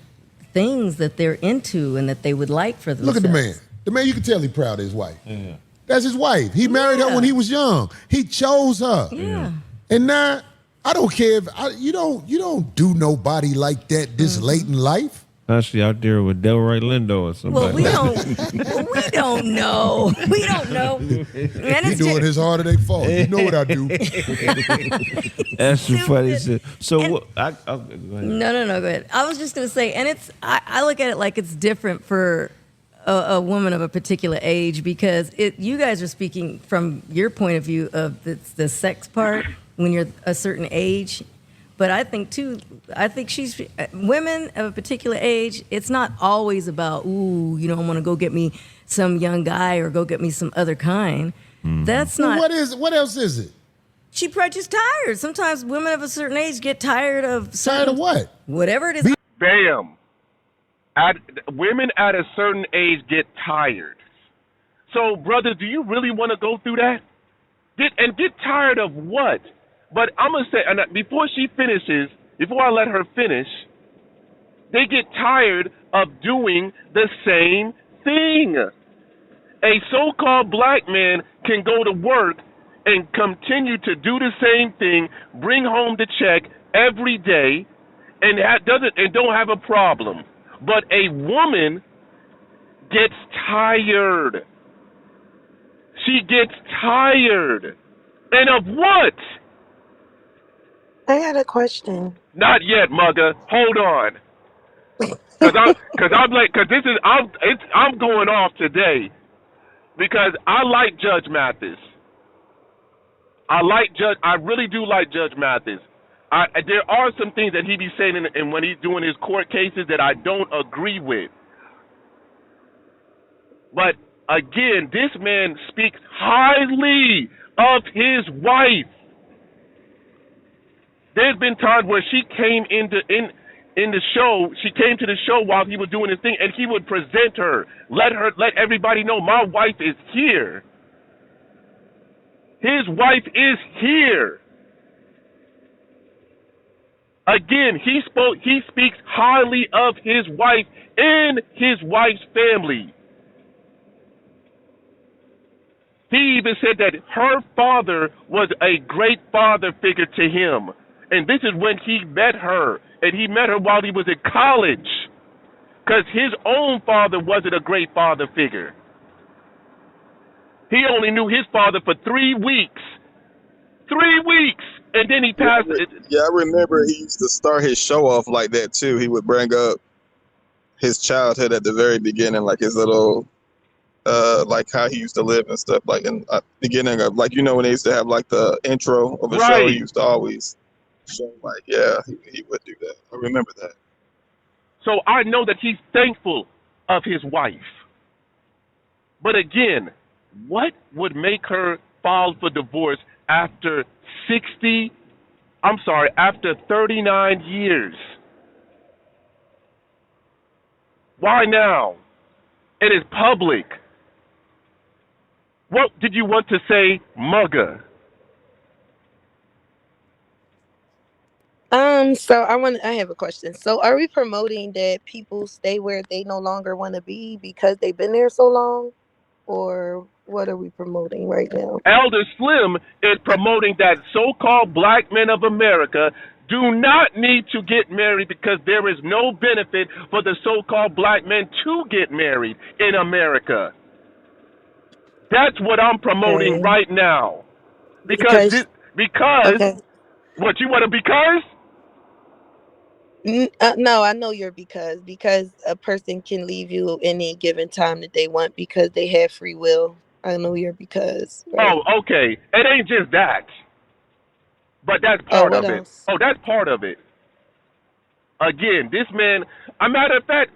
things that they're into and that they would like for themselves. Look at the man. The man, you can tell he's proud of his wife. Yeah. That's his wife. He married her when he was young. He chose her. Yeah. And now, I don't care if you don't do nobody like that this late in life. Especially out there with Delroy Lindo or somebody. Well, we don't know. We don't know. And He doing his harder they fall. You know what I do. That's the funny shit. So And- what? Go ahead. No, go ahead. I was just gonna say, and I look at it like it's different for a woman of a particular age, because you guys are speaking from your point of view of the sex part when you're a certain age. But I think she's women of a particular age. It's not always about, ooh, you know, I want to go get me some young guy or go get me some other kind. That's not. What else is it? She probably just tired. Sometimes women of a certain age get tired of Tired of what? whatever it is. Bam. women at a certain age get tired. So, brother, do you really want to go through that? Get tired of what? But I'm gonna say, and before she finishes, before I let her finish, they get tired of doing the same thing. A so-called black man can go to work and continue to do the same thing, bring home the check every day, and don't have a problem. But a woman gets tired. She gets tired. And of what? I got a question. Not yet, mugger. Hold on. I'm going off today because I like Judge Mathis. I really do like Judge Mathis. There are some things that he be saying and when he's doing his court cases that I don't agree with. But again, this man speaks highly of his wife. There's been times where she came in the show. She came to the show while he was doing his thing, and he would present her, let everybody know my wife is here. His wife is here. Again, he speaks highly of his wife and his wife's family. He even said that her father was a great father figure to him. And this is when he met her. And he met her while he was in college. Because his own father wasn't a great father figure. He only knew his father for 3 weeks. 3 weeks! And then he passed. Yeah, I remember he used to start his show off like that too. He would bring up his childhood at the very beginning, like his little, like how he used to live and stuff. Like in beginning of, like, you know, when they used to have like the intro of a show, he used to always show like, yeah, he would do that. I remember that. So I know that he's thankful of his wife. But again, what would make her file for divorce after 39 years? Why now? It is public. What did you want to say, mugger? So I have a question. So are we promoting that people stay where they no longer want to be because they've been there so long? Or what are we promoting right now? Elder Slim is promoting that so-called black men of America do not need to get married because there is no benefit for the so-called black men to get married in America. That's what I'm promoting right now. Because what, you want to because? No, I know you're because a person can leave you any given time that they want because they have free will. I know you're because. Right? Oh, okay. It ain't just that. But that's part of it. Else? Oh, that's part of it. Again, this man, a matter of fact,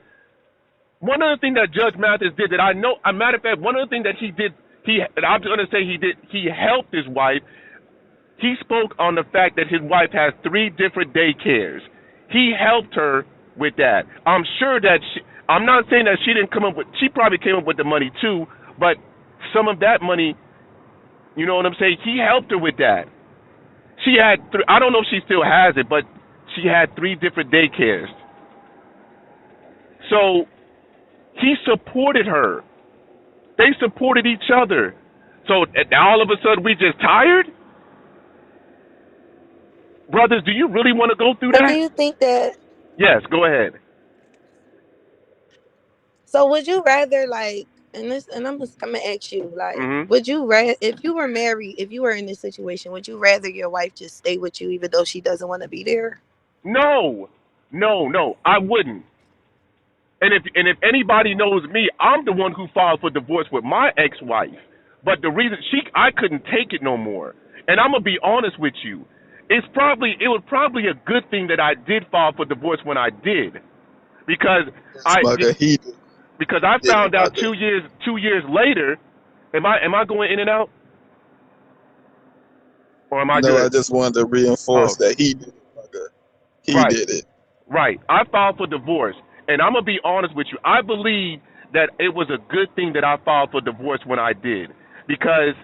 one of the things that Judge Mathis did that I know, a matter of fact, one of the things that he did, I'm going to say he helped his wife. He spoke on the fact that his wife has 3 different daycares. He helped her with that. I'm sure that I'm not saying that she didn't come up with, she probably came up with the money too, but some of that money, you know what I'm saying? He helped her with that. She had, I don't know if she still has it, but she had 3 different daycares. So he supported her. They supported each other. So now all of a sudden we just tired? Brothers, do you really want to go through that? Do you think that? Yes, go ahead. So would you rather and I'm gonna ask you, would you rather, if you were married, if you were in this situation, would you rather your wife just stay with you even though she doesn't want to be there? No, I wouldn't. And if anybody knows me, I'm the one who filed for divorce with my ex-wife. But the reason I couldn't take it no more. And I'm gonna be honest with you. It was probably a good thing that I did file for divorce when I did, because I found out 2 years later. Am I going in and out, or am I? No, good? I just wanted to reinforce that he did it. He did it. Right. I filed for divorce, And I'm gonna be honest with you. I believe that it was a good thing that I filed for divorce when I did, because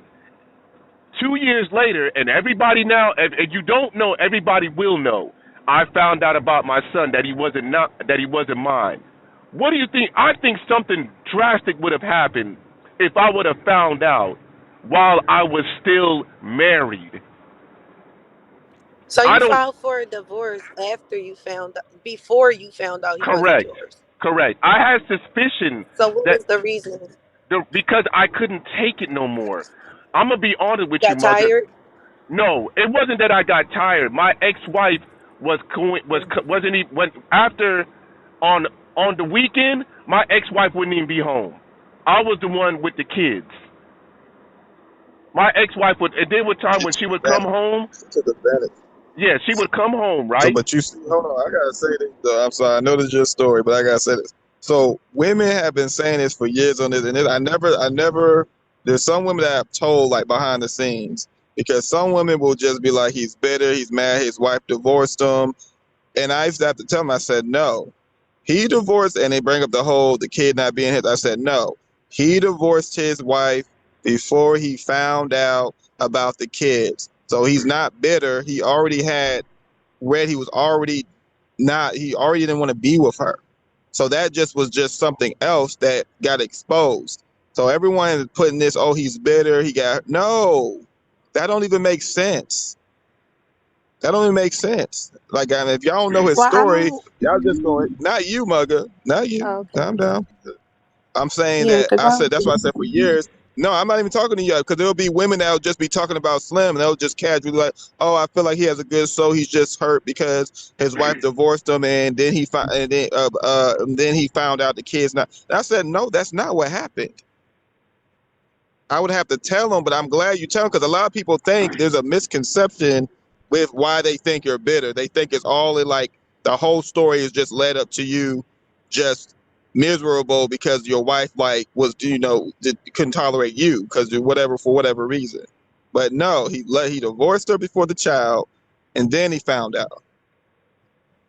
2 years later, and everybody now, if you don't know, everybody will know. I found out about my son that he wasn't mine. What do you think? I think something drastic would have happened if I would have found out while I was still married. So I you don't. filed for a divorce before you found out he wasn't Correct. yours. Correct. I had suspicion So what that was the reason? because I couldn't take it no more. I'm gonna be honest with you, Got mother. tired? No, it wasn't that I got tired. My ex-wife wasn't even when after on the weekend. My ex-wife wouldn't even be home. I was the one with the kids. My ex-wife would, and there were times when she would come home. To the advantage. Yeah, she would come home, So, right? but you see, hold on, I gotta say this. Though. I'm sorry, I know this is your story, but I gotta say this. So, women have been saying this for years on this, and I never. There's some women that I've told like behind the scenes, because some women will just be like, he's bitter, he's mad, his wife divorced him, and I used to have to tell them. I said no, he divorced, and they bring up the kid not being his. I said no, he divorced his wife before he found out about the kids. So he's not bitter. He already had read. He already didn't want to be with her. So that was just something else that got exposed. So everyone is putting this, oh, he's bitter. No, that don't even make sense. That don't even make sense. Like, I mean, if y'all don't know his Well, story, y'all just going, not you, mugger, not you. Oh, okay. Calm down. I'm saying Yeah, that because that's why I said for years. No, I'm not even talking to you, because there'll be women that'll just be talking about Slim, and they'll just casually like, oh, I feel like he has a good soul. He's just hurt because his wife divorced him, and then he found out the kids not. And I said, no, that's not what happened. I would have to tell them, but I'm glad you tell them, because a lot of people think there's a misconception with why they think you're bitter. They think it's all in like the whole story is just led up to you just miserable because your wife couldn't tolerate you because for whatever reason. But no, he divorced her before the child, and then he found out.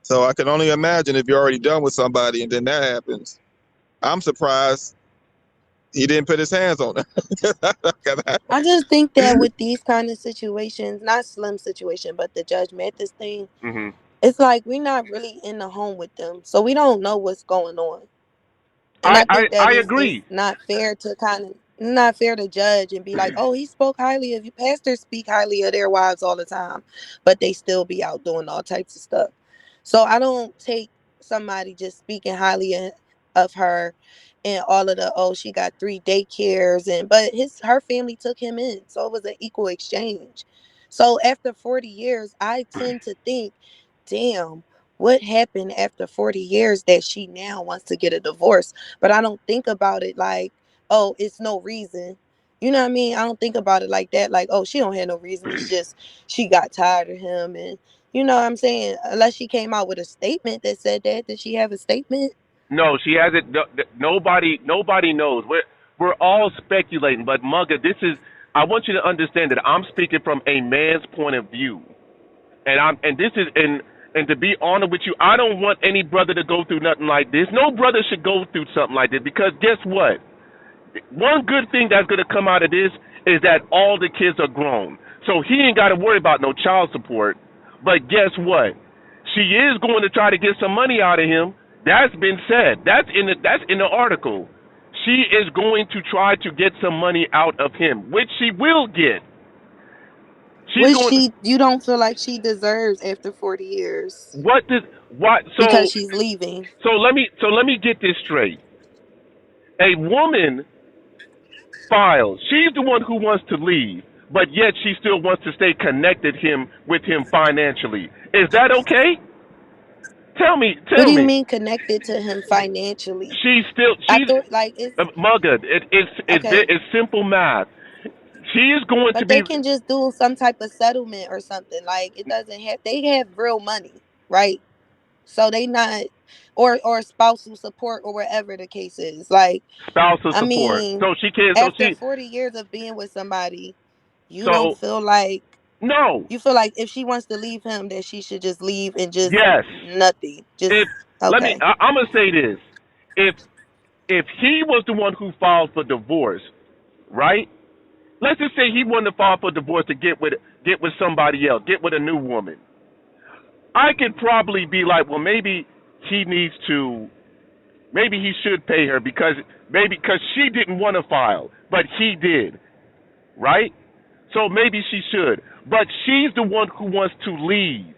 So I can only imagine if you're already done with somebody and then that happens. I'm surprised he didn't put his hands on her. I just think that with these kind of situations, not Slim situation, but the Judge Mathis thing, it's like we're not really in the home with them, so we don't know what's going on. And I think that I it's agree. not fair to judge and be like, oh, he spoke highly of you. Pastors speak highly of their wives all the time, but they still be out doing all types of stuff. So I don't take somebody just speaking highly of her and all of she got 3 daycares, but her family took him in, so it was an equal exchange. So after 40 years, I tend to think, damn, what happened after 40 years that she now wants to get a divorce? But I don't think about it like, oh, it's no reason. You know what I mean? I don't think about it like that. Like, oh, she don't have no reason. It's just she got tired of him. And you know what I'm saying? Unless she came out with a statement that said that. Did she have a statement? No, she hasn't. Nobody knows. We're all speculating. But Mugga, I want you to understand that I'm speaking from a man's point of view, and to be honest with you, I don't want any brother to go through nothing like this. No brother should go through something like this, because guess what? One good thing that's going to come out of this is that all the kids are grown. So he ain't got to worry about no child support. But guess what? She is going to try to get some money out of him. That's been said. That's in the article. She is going to try to get some money out of him, which she will get. You don't feel like she deserves after 40 years. Because she's leaving. So let me get this straight. A woman files. She's the one who wants to leave, but yet she still wants to stay connected with him financially. Is that okay? Tell me. What do you mean connected to him financially? Mugga. It's simple math. She is going to be. But they can just do some type of settlement or something. Like, it doesn't have. They have real money, right? So they not, or spousal support, or whatever the case is. Like, spousal support. Mean, so she can't. After 40 years of being with somebody, don't feel like. No. You feel like if she wants to leave him, that she should just leave and just yes. nothing. Just Okay. I'm gonna say this: if he was the one who filed for divorce, right? Let's just say he wanted to file for divorce to get with somebody else, get with a new woman. I could probably be like, well, maybe he should pay her because she didn't want to file, but he did, right? So maybe she should. But she's the one who wants to leave.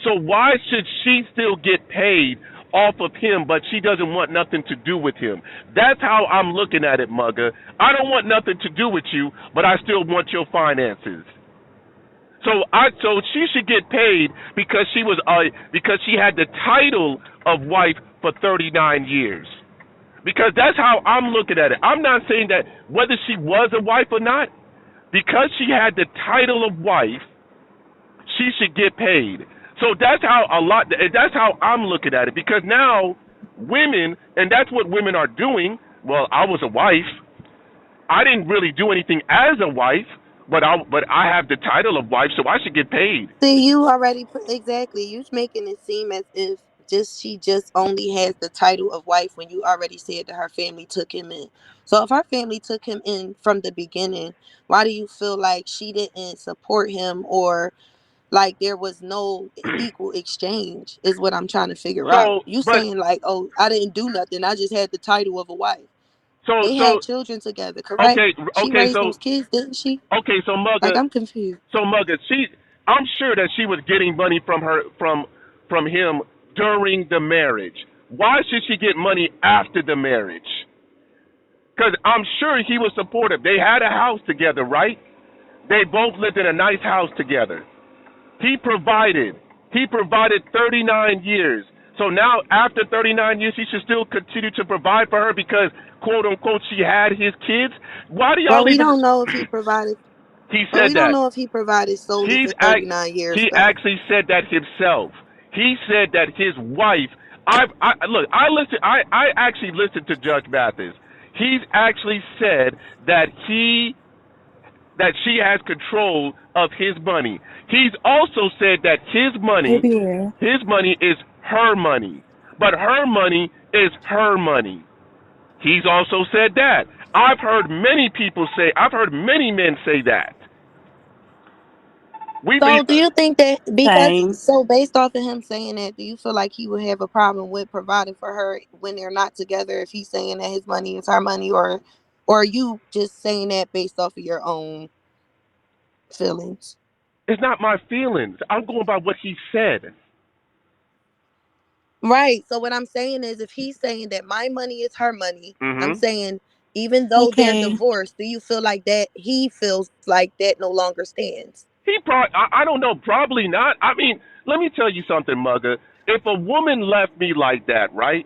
So why should she still get paid off of him, but she doesn't want nothing to do with him? That's how I'm looking at it, Mugga. I don't want nothing to do with you, but I still want your finances. So she should get paid because she had the title of wife for 39 years. Because that's how I'm looking at it. I'm not saying that whether she was a wife or not, because she had the title of wife, she should get paid. So that's how I'm looking at it. Because now women, and that's what women are doing. Well, I was a wife. I didn't really do anything as a wife, but I have the title of wife, so I should get paid. See, you already exactly. You're making it seem as if she just only has the title of wife when you already said that her family took him in. So if her family took him in from the beginning, why do you feel like she didn't support him, or like there was no equal exchange? Is what I'm trying to figure out. You saying like, oh, I didn't do nothing, I just had the title of a wife. They had children together, correct? She raised those kids, didn't she? Okay, so Mugga, like, I'm confused. So Mugga, I'm sure that she was getting money from him during the marriage. Why should she get money after the marriage? Because I'm sure he was supportive. They had a house together, right? They both lived in a nice house together. He provided 39 years. So now, after 39 years, he should still continue to provide for her because, quote unquote, she had his kids. Why do y'all? Well, we don't know if he provided. He said we don't know if he provided solely for 39 years. He actually said that himself. He said that his wife. I actually listened to Judge Mathis. He's actually said that she has control of his money. He's also said that his money is her money, but her money is her money. He's also said that. I've heard many men say that. So do you think that based off of him saying that, do you feel like he would have a problem with providing for her when they're not together if he's saying that his money is her money, or are you just saying that based off of your own feelings? It's not my feelings. I'm going by what he said. Right. So what I'm saying is, if he's saying that my money is her money, I'm saying even though they're divorced, do you feel like that he feels like that no longer stands? He probably, I don't know, probably not. I mean, let me tell you something, Mugga. If a woman left me like that, right?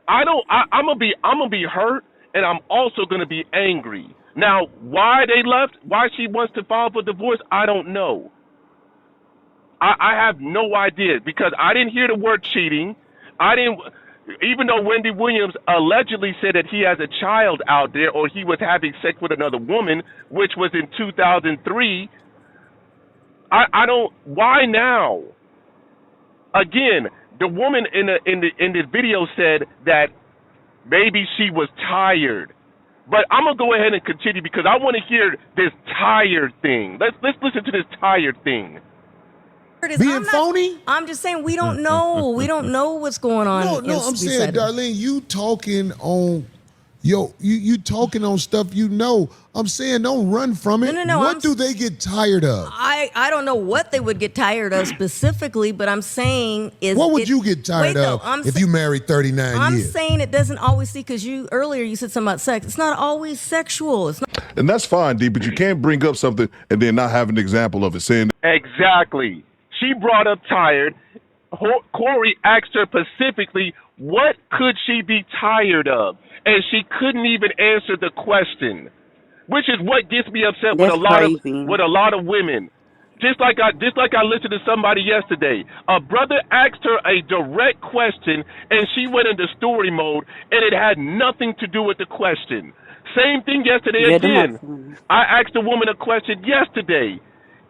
I'm gonna be hurt, and I'm also gonna be angry. Now, why they left, why she wants to file for divorce, I don't know. I have no idea, because I didn't hear the word cheating. Even though Wendy Williams allegedly said that he has a child out there, or he was having sex with another woman, which was in 2003. I don't. Why now? Again, the woman in the video said that maybe she was tired, but I'm gonna go ahead and continue because I want to hear this tired thing. Let's listen to this tired thing. Being phony? I'm just saying we don't know. We don't know what's going on. No, I'm saying, Darlene, you talking on you talking on stuff you know. I'm saying don't run from it. No. What do they get tired of? I don't know what they would get tired of specifically, but I'm saying is what would you get tired of if you married 39 years? I'm saying it doesn't always see, because earlier you said something about sex. It's not always sexual. It's not. And that's fine, D, but you can't bring up something and then not have an example of it saying exactly. She brought up tired. Corey asked her specifically, what could she be tired of? And she couldn't even answer the question, which is what gets me upset with a lot of women. Just like I listened to somebody yesterday. A brother asked her a direct question, and she went into story mode, and it had nothing to do with the question. Same thing yesterday again. I asked a woman a question yesterday,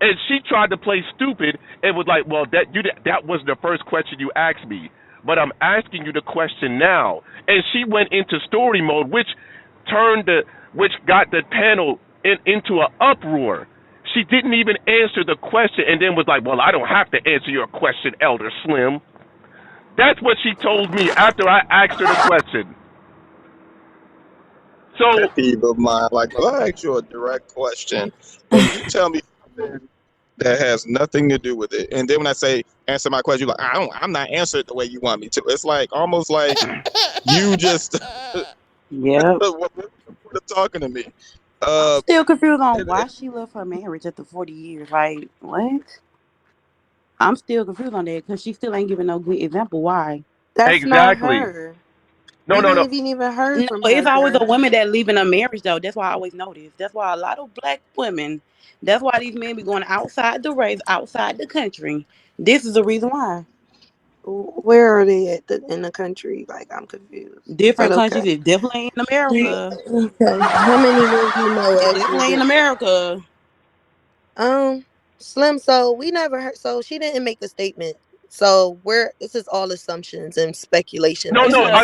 and she tried to play stupid and was like, well, that was the first question you asked me. but I'm asking you the question now. And she went into story mode, which got the panel into an uproar. She didn't even answer the question and then was like, well, I don't have to answer your question, Elder Slim. That's what she told me after I asked her the question. So, Pet peeve of mine. Like, if I ask you a direct question and you tell me something that has nothing to do with it, and then when I say answer my question, you're like, I'm not answering it the way you want me to. It's like almost like you just what talking to me. I'm still confused on why she left her marriage after 40 years. Like, what? I'm still confused on that because she still ain't giving no good example. Why? That's exactly. not her. No. haven't even heard from her. It's always a woman that leaving a marriage, though. That's why I always notice. That's why a lot of black women, that's why these men be going outside the race, outside the country. This is the reason why. Where are they in the country? Like, I'm confused. Different countries. It definitely ain't in America. Okay. How many men do you know? It definitely ain't in America. Slim. So we never heard. So she didn't make the statement. So this is all assumptions and speculation. No, I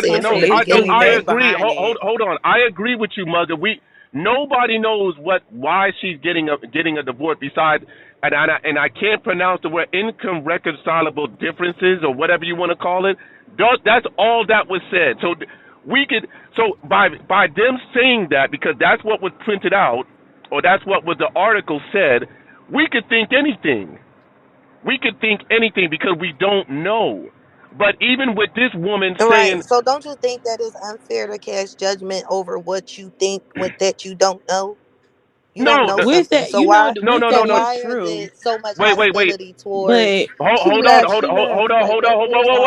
agree. Hold on. I agree with you, Mother. Nobody knows why she's getting a divorce besides, and I can't pronounce the word, irreconcilable differences or whatever you want to call it. That's all that was said. So by them saying that, because that's what was printed out, or that's what the article said, we could think anything. We could think anything because we don't know. But even with this woman saying... Right. So don't you think that it's unfair to cast judgment over what you think that you don't know? You don't know something. So why? No. Why is it so much hostility towards? Hold on.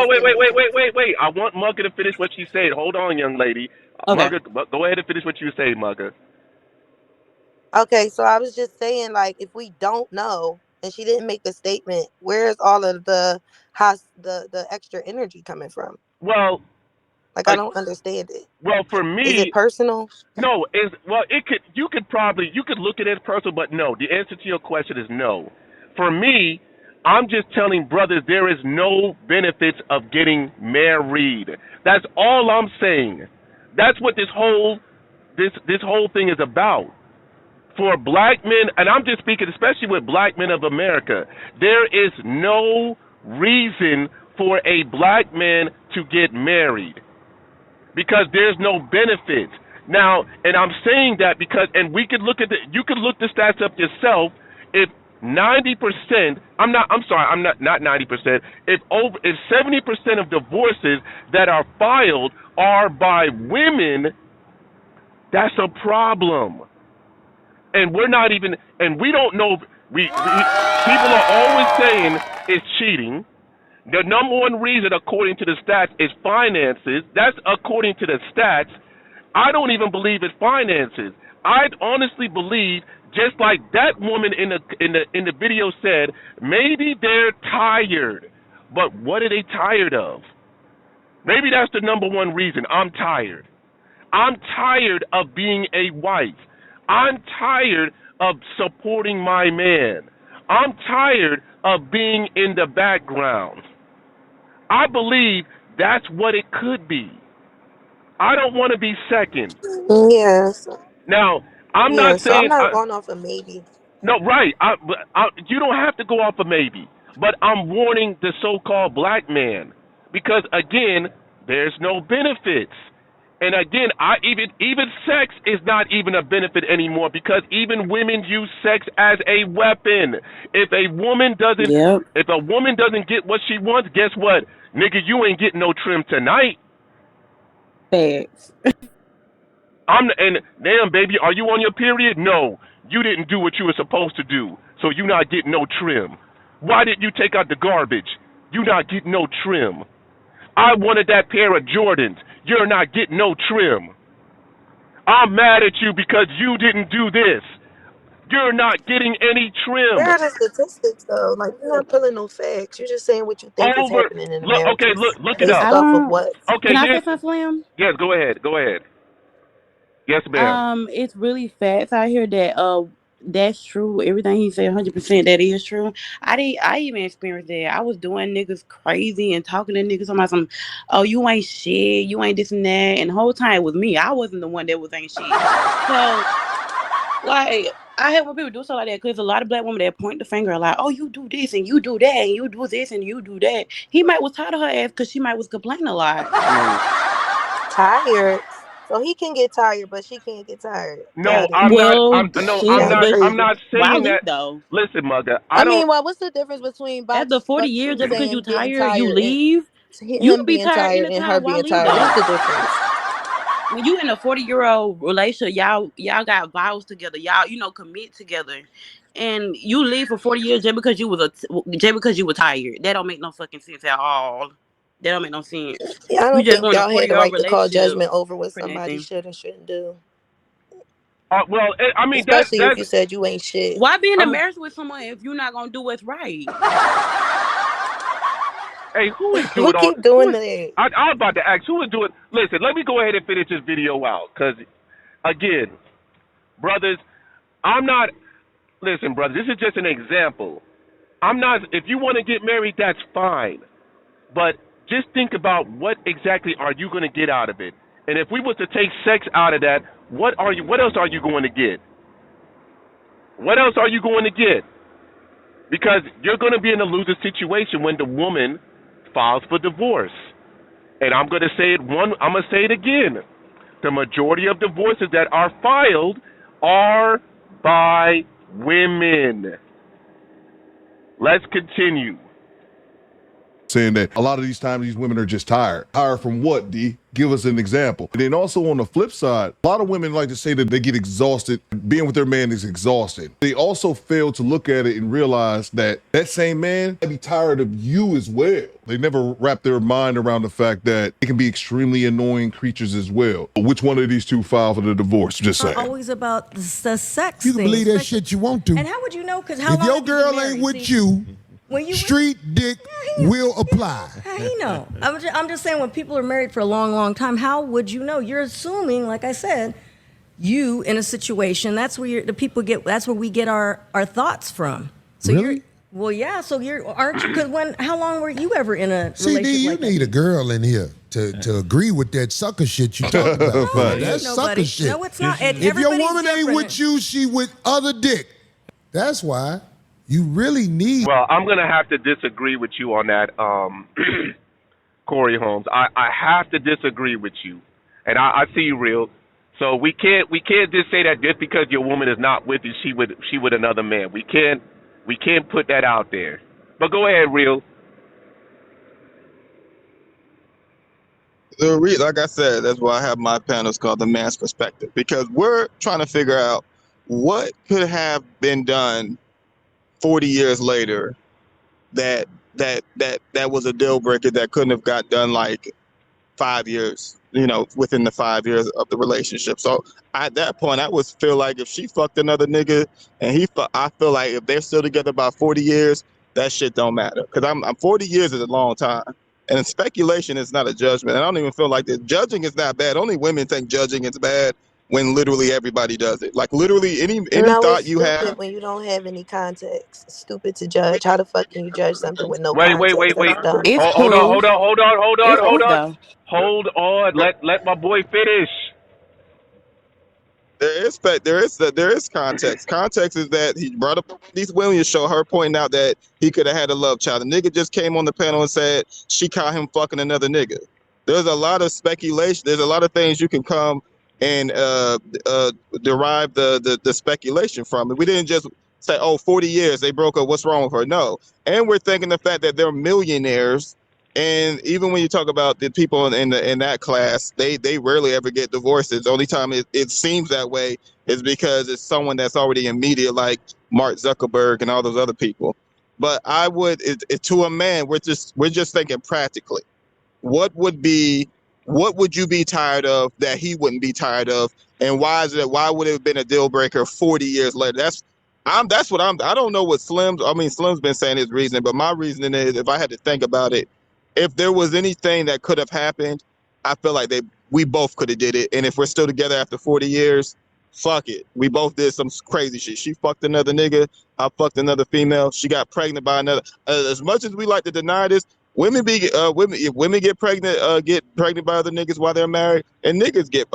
Wait. I want Mugga to finish what she said. Hold on, young lady. Okay. Mugga, go ahead and finish what you say, Mugga. Okay, so I was just saying, like, if we don't know, and she didn't make the statement, where's all of the extra energy coming from? Well, like, I don't understand it. Well, for me, is it personal? No, you could look at it as personal, but no. The answer to your question is no. For me, I'm just telling brothers there is no benefits of getting married. That's all I'm saying. That's what this whole thing is about. For black men, and I'm just speaking especially with black men of America, there is no reason for a black man to get married because there's no benefits. Now, and I'm saying that because, and we could look at you could look the stats up yourself. If 90%, not 90%, if 70% of divorces that are filed are by women, that's a problem. And we're not even, and we don't know, people are always saying it's cheating. The number one reason, according to the stats, is finances. That's according to the stats. I don't even believe it's finances. I honestly believe, just like that woman in the video said, maybe they're tired. But what are they tired of? Maybe that's the number one reason. I'm tired. I'm tired of being a wife. I'm tired of supporting my man. I'm tired of being in the background. I believe that's what it could be. I don't want to be second. Yes. Now, I'm not saying... I'm not going off of maybe. No, right. You don't have to go off of maybe. But I'm warning the so-called black man. Because, again, there's no benefits. And again, even sex is not even a benefit anymore because even women use sex as a weapon. If a woman doesn't get what she wants, guess what? Nigga, you ain't getting no trim tonight. Thanks. And damn, baby, are you on your period? No, you didn't do what you were supposed to do, so you not getting no trim. Why didn't you take out the garbage? You not getting no trim. I wanted that pair of Jordans. You're not getting no trim. I'm mad at you because you didn't do this. You're not getting any trim. Where are the statistics, though? Like, you're not pulling no facts. You're just saying what you think is happening in America. Okay, look it up. Off of what? Okay, can I say something, Slim? Yes, go ahead. Yes, ma'am. It's really facts out here that That's true. Everything he said, 100%. That is true. I even experienced that. I was doing niggas crazy and talking to niggas about some, oh, you ain't shit, you ain't this and that, and the whole time it was me. I wasn't the one that was ain't shit. So, like, I hate when people do stuff like that because a lot of black women that point the finger like, oh, you do this and you do that and you do this and you do that. He might was tired of her ass because she might was complaining a lot. Tired. So he can get tired, but she can't get tired. No, Got it. I'm Well, not. No, shit, I'm not. but I'm not why saying leave that. though? Listen, mother, I I don't. mean, well, what's the difference between After 40 but years, you just because you saying getting tired, you tired and leave. You him could be being tired tired and her anytime. Why being leave tired? though? What's the difference? When you in a 40-year-old relationship, y'all got vows together. Y'all commit together, and you leave for 40 years just because you were tired. That don't make no fucking sense at all. That don't make no sense. Yeah, I You don't just think going a y'all had the 40-year-old right to call relationship judgment over what for somebody nothing. should and shouldn't do. Well, I mean Especially if that's. you said you ain't shit. Why be in a I'm, marriage with someone if you're not gonna do what's right? hey, who is Who doing all? keep Who doing is? that? I was about to ask who is doing. Listen, let me go ahead and finish this video out, cause again, brothers, I'm not. Listen, brothers, this is just an example. I'm not. If you want to get married, that's fine. But just think about what exactly are you going to get out of it. And if we were to take sex out of that, what else are you going to get? What else are you going to get? Because you're going to be in a loser situation when the woman files for divorce. And I'm going to say it again. The majority of divorces that are filed are by women. Let's continue. Saying that a lot of these times these women are just tired. Tired from what, D? Give us an example. And then also on the flip side, a lot of women like to say that they get exhausted. Being with their man is exhausting. They also fail to look at it and realize that that same man might be tired of you as well. They never wrap their mind around the fact that they can be extremely annoying creatures as well. Which one of these two file for the divorce? Just saying. It's not always about the sex. You can thing, believe that especially- shit you want to. And how would you know? Because how If long your have you been girl married? ain't with See, you, when you street dick will apply. How he know? I'm just saying, when people are married for a long, long time, how would you know? You're assuming, like I said, you in a situation. That's where That's where we get our thoughts from. So Really? well, yeah. So aren't you? Because how long were you ever in a See, D, relationship you like need that? a girl in here to agree with that sucker shit you talk about. No, That's ain't sucker nobody. shit. No, it's not. And If your everybody's woman ain't different. with you, she with other dick. That's why you really need. Well, I'm going to have to disagree with you on that, Corey Holmes. I have to disagree with you, and I see you real. So we can't just say that just because your woman is not with you, she with another man. We can't put that out there. But go ahead, real. Like I said, that's why I have my panels called The Man's Perspective, because we're trying to figure out what could have been done 40 years later that was a deal breaker that couldn't have got done like 5 years, within the 5 years of the relationship. So at that point, I would feel like if she fucked another nigga and I feel like if they're still together about 40 years, that shit don't matter. Because I'm 40 years is a long time. And speculation is not a judgment. I don't even feel like that. Judging is not bad. Only women think judging is bad when literally everybody does it. Like literally any No, thought it's you stupid have. when you don't have any context. It's stupid to judge. How the fuck can you judge something with no Wait. context? That's dumb. It's Hold proof. It's proof on. though. Hold on. Let my boy finish. There is context. Context is that he brought up Denise Williams show, her pointing out that he could have had a love child. The nigga just came on the panel and said she caught him fucking another nigga. There's a lot of speculation. There's a lot of things you can come and derive the speculation from. We didn't just say, 40 years they broke up, what's wrong with her? No. And we're thinking the fact that they're millionaires. And even when you talk about the people in that class, they rarely ever get divorces. The only time it seems that way is because it's someone that's already in media, like Mark Zuckerberg and all those other people. But to a man, we're just thinking practically. What would you be tired of that he wouldn't be tired of, and why would it have been a deal breaker 40 years later? I don't know what Slim's been saying his reason, but my reasoning is, if I had to think about it, if there was anything that could have happened, I feel like we both could have did it. And if we're still together after 40 years, fuck it. We both did some crazy shit. She fucked another nigga. I fucked another female. She got pregnant by another. As much as we like to deny this, women if women get pregnant by other niggas while they're married, and niggas get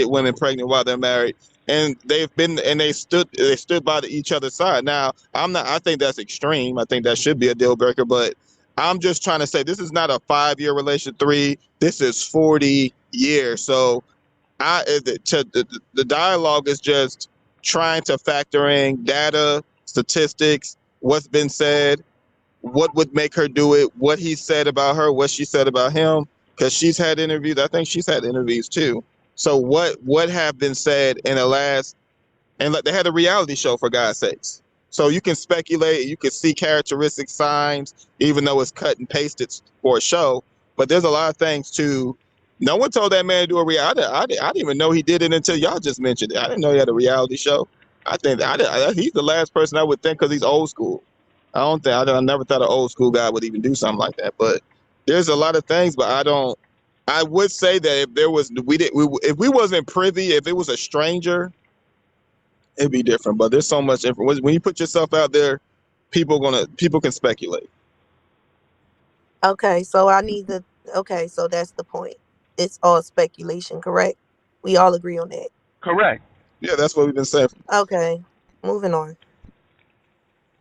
women pregnant while they're married. And they stood by each other's side. Now, I think that's extreme. I think that should be a deal breaker, but I'm just trying to say this is not a 5-year relation, 3. This is 40 years. So the dialogue is just trying to factor in data, statistics, what's been said, what would make her do it, what he said about her, what she said about him, because she's had interviews. I think she's had interviews too. So what have been said in the last, and they had a reality show, for God's sakes. So you can speculate, you can see characteristic signs, even though it's cut and pasted for a show. But there's a lot of things too. No one told that man to do a reality. I didn't even know he did it until y'all just mentioned it. I didn't know he had a reality show. I think he's the last person I would think, because he's old school. I never thought an old school guy would even do something like that. But there's a lot of things, but I would say that if we wasn't privy, if it was a stranger, it'd be different. But there's so much information. When you put yourself out there, people can speculate. Okay, so so that's the point. It's all speculation, correct? We all agree on that. Correct. Yeah, that's what we've been saying. Okay, moving on.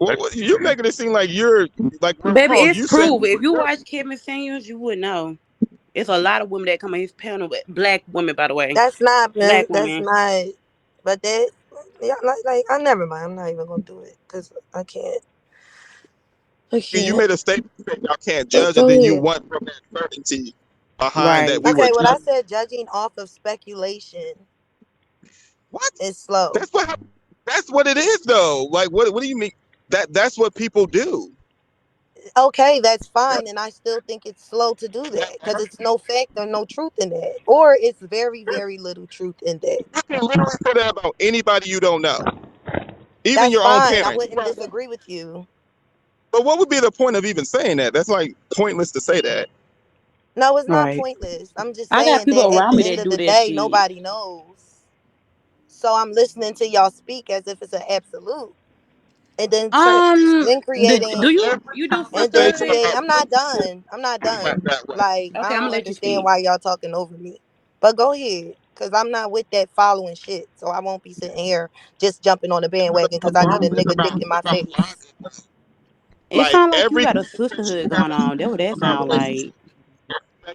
Well, you're making it seem like you're like, baby, it's proof. If you watch Kevin Samuels, you would know. It's a lot of women that come on his panel, but black women, by the way. That's not black that's women. not. But that, yeah, I never mind. I'm not even gonna do it because I can't. You made a statement that y'all can't judge, and then you want from that certainty behind that. Okay, what I said, judging off of speculation. What? It's slow. That's what it is, though. Like, what do you mean? That's what people do. Okay, that's fine, and I still think it's slow to do that because it's no fact or no truth in that, or it's very, very little truth in that. You can literally say that about anybody you don't know, even that's your fine. own parents. I wouldn't disagree with you. But what would be the point of even saying that? That's like pointless to say that. No, it's not pointless. I'm just saying I got people that around at me the end that of do the that day, shit. nobody knows. So I'm listening to y'all speak as if it's an absolute. And then creating. Do you do and then create. I'm not done. Like, okay, I don't let you understand speak. why y'all talking over me. But go ahead, because I'm not with that following shit. So I won't be sitting here just jumping on the bandwagon because I need a nigga dick in my face. It sounds like you got a sisterhood going on. That's what that sound like.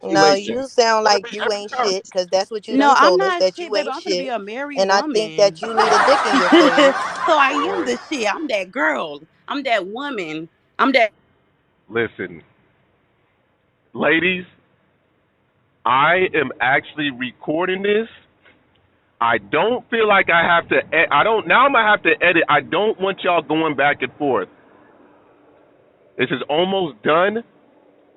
No, you sound like you ain't shit because that's what you No, done I'm told us, not that shit, you baby. ain't I'm gonna be shit. a married And I woman. think that you need a dick in your face. So I am the shit. I'm that girl. I'm that woman. I'm that. Listen, ladies, I am actually recording this. I don't feel like I have to. Now I'm gonna have to edit. I don't want y'all going back and forth. This is almost done.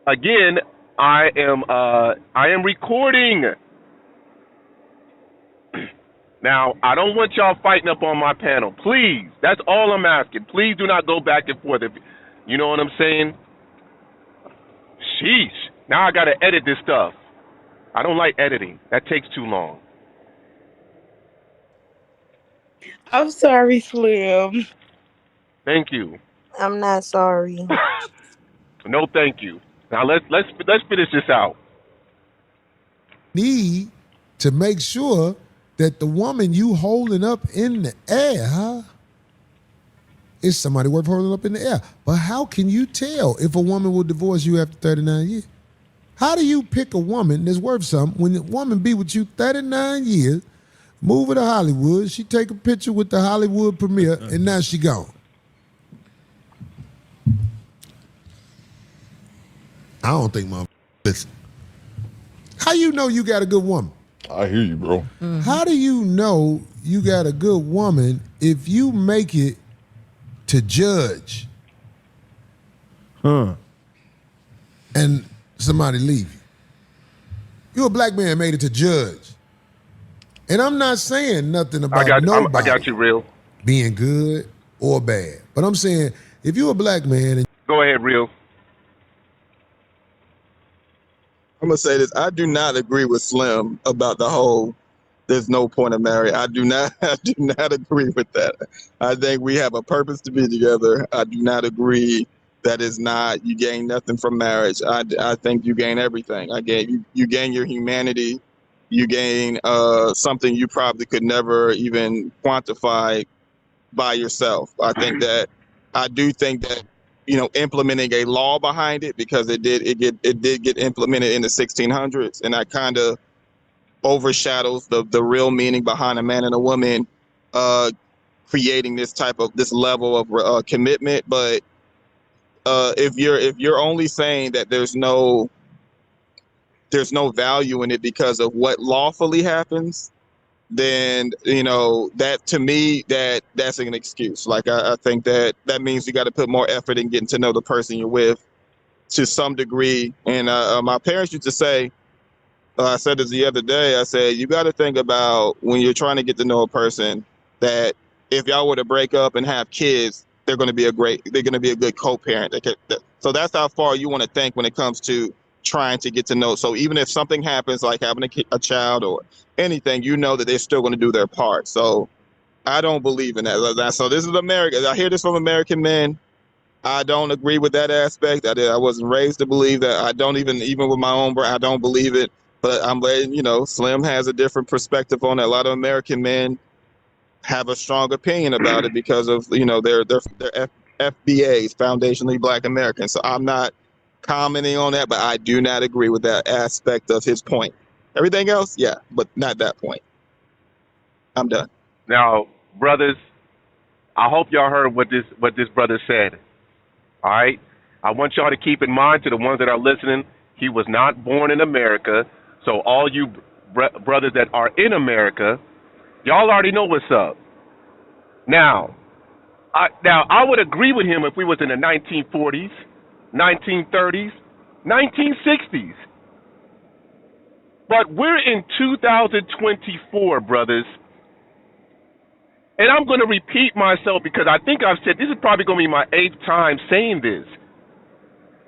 Again, I am recording. Now, I don't want y'all fighting up on my panel. Please, that's all I'm asking. Please do not go back and forth. You know what I'm saying? Sheesh. Now I got to edit this stuff. I don't like editing. That takes too long. I'm sorry, Slim. Thank you. I'm not sorry. No, thank you. Now let's finish this out. Need to make sure that the woman you holding up in the air is somebody worth holding up in the air. But how can you tell if a woman will divorce you after 39 years? How do you pick a woman that's worth something when the woman be with you 39 years, move her to Hollywood, she take a picture with the Hollywood premiere, and now she gone? I don't think listen. How you know you got a good woman? I hear you, bro. Mm-hmm. How do you know you got a good woman if you make it to judge? And somebody leave you. You a black man made it to judge. And I'm not saying nothing about nobody I got you, Real. being good or bad. But I'm saying if you a black man and go ahead, Real. I'm gonna say this. I do not agree with Slim about the whole there's no point of marriage. I do not agree with that. I think we have a purpose to be together. I do not agree that is not, you gain nothing from marriage. I think you gain everything. You gain your humanity. You gain something you probably could never even quantify by yourself. I do think that, implementing a law behind it, because it did get implemented in the 1600s, and that kind of overshadows the real meaning behind a man and a woman creating this level of commitment. But if you're only saying that there's no value in it because of what lawfully happens, then that, to me, that's an excuse. Like, I think that means you got to put more effort in getting to know the person you're with to some degree. And my parents used to say, I said this the other day, I said, you got to think about, when you're trying to get to know a person, that if y'all were to break up and have kids, they're going to be a good co-parent. So that's how far you want to think when it comes to trying to get to know. So even if something happens, like having a child or anything, that they're still going to do their part. So I don't believe in that. So this is America. I hear this from American men. I don't agree with that aspect. I wasn't raised to believe that. I don't even with my own brain, I don't believe it. But I'm letting Slim has a different perspective on it. A lot of American men have a strong opinion about it because of their FBAs, foundationally Black Americans. So I'm not commenting on that, but I do not agree with that aspect of his point. Everything else, yeah, but not that point. I'm done. Now, brothers, I hope y'all heard what this brother said. All right? I want y'all to keep in mind, to the ones that are listening, he was not born in America. So all you brothers that are in America, y'all already know what's up. Now I would agree with him if we was in the 1940s, 1930s, 1960s. But we're in 2024, brothers. And I'm going to repeat myself because I think I've said, this is probably going to be my 8th time saying this.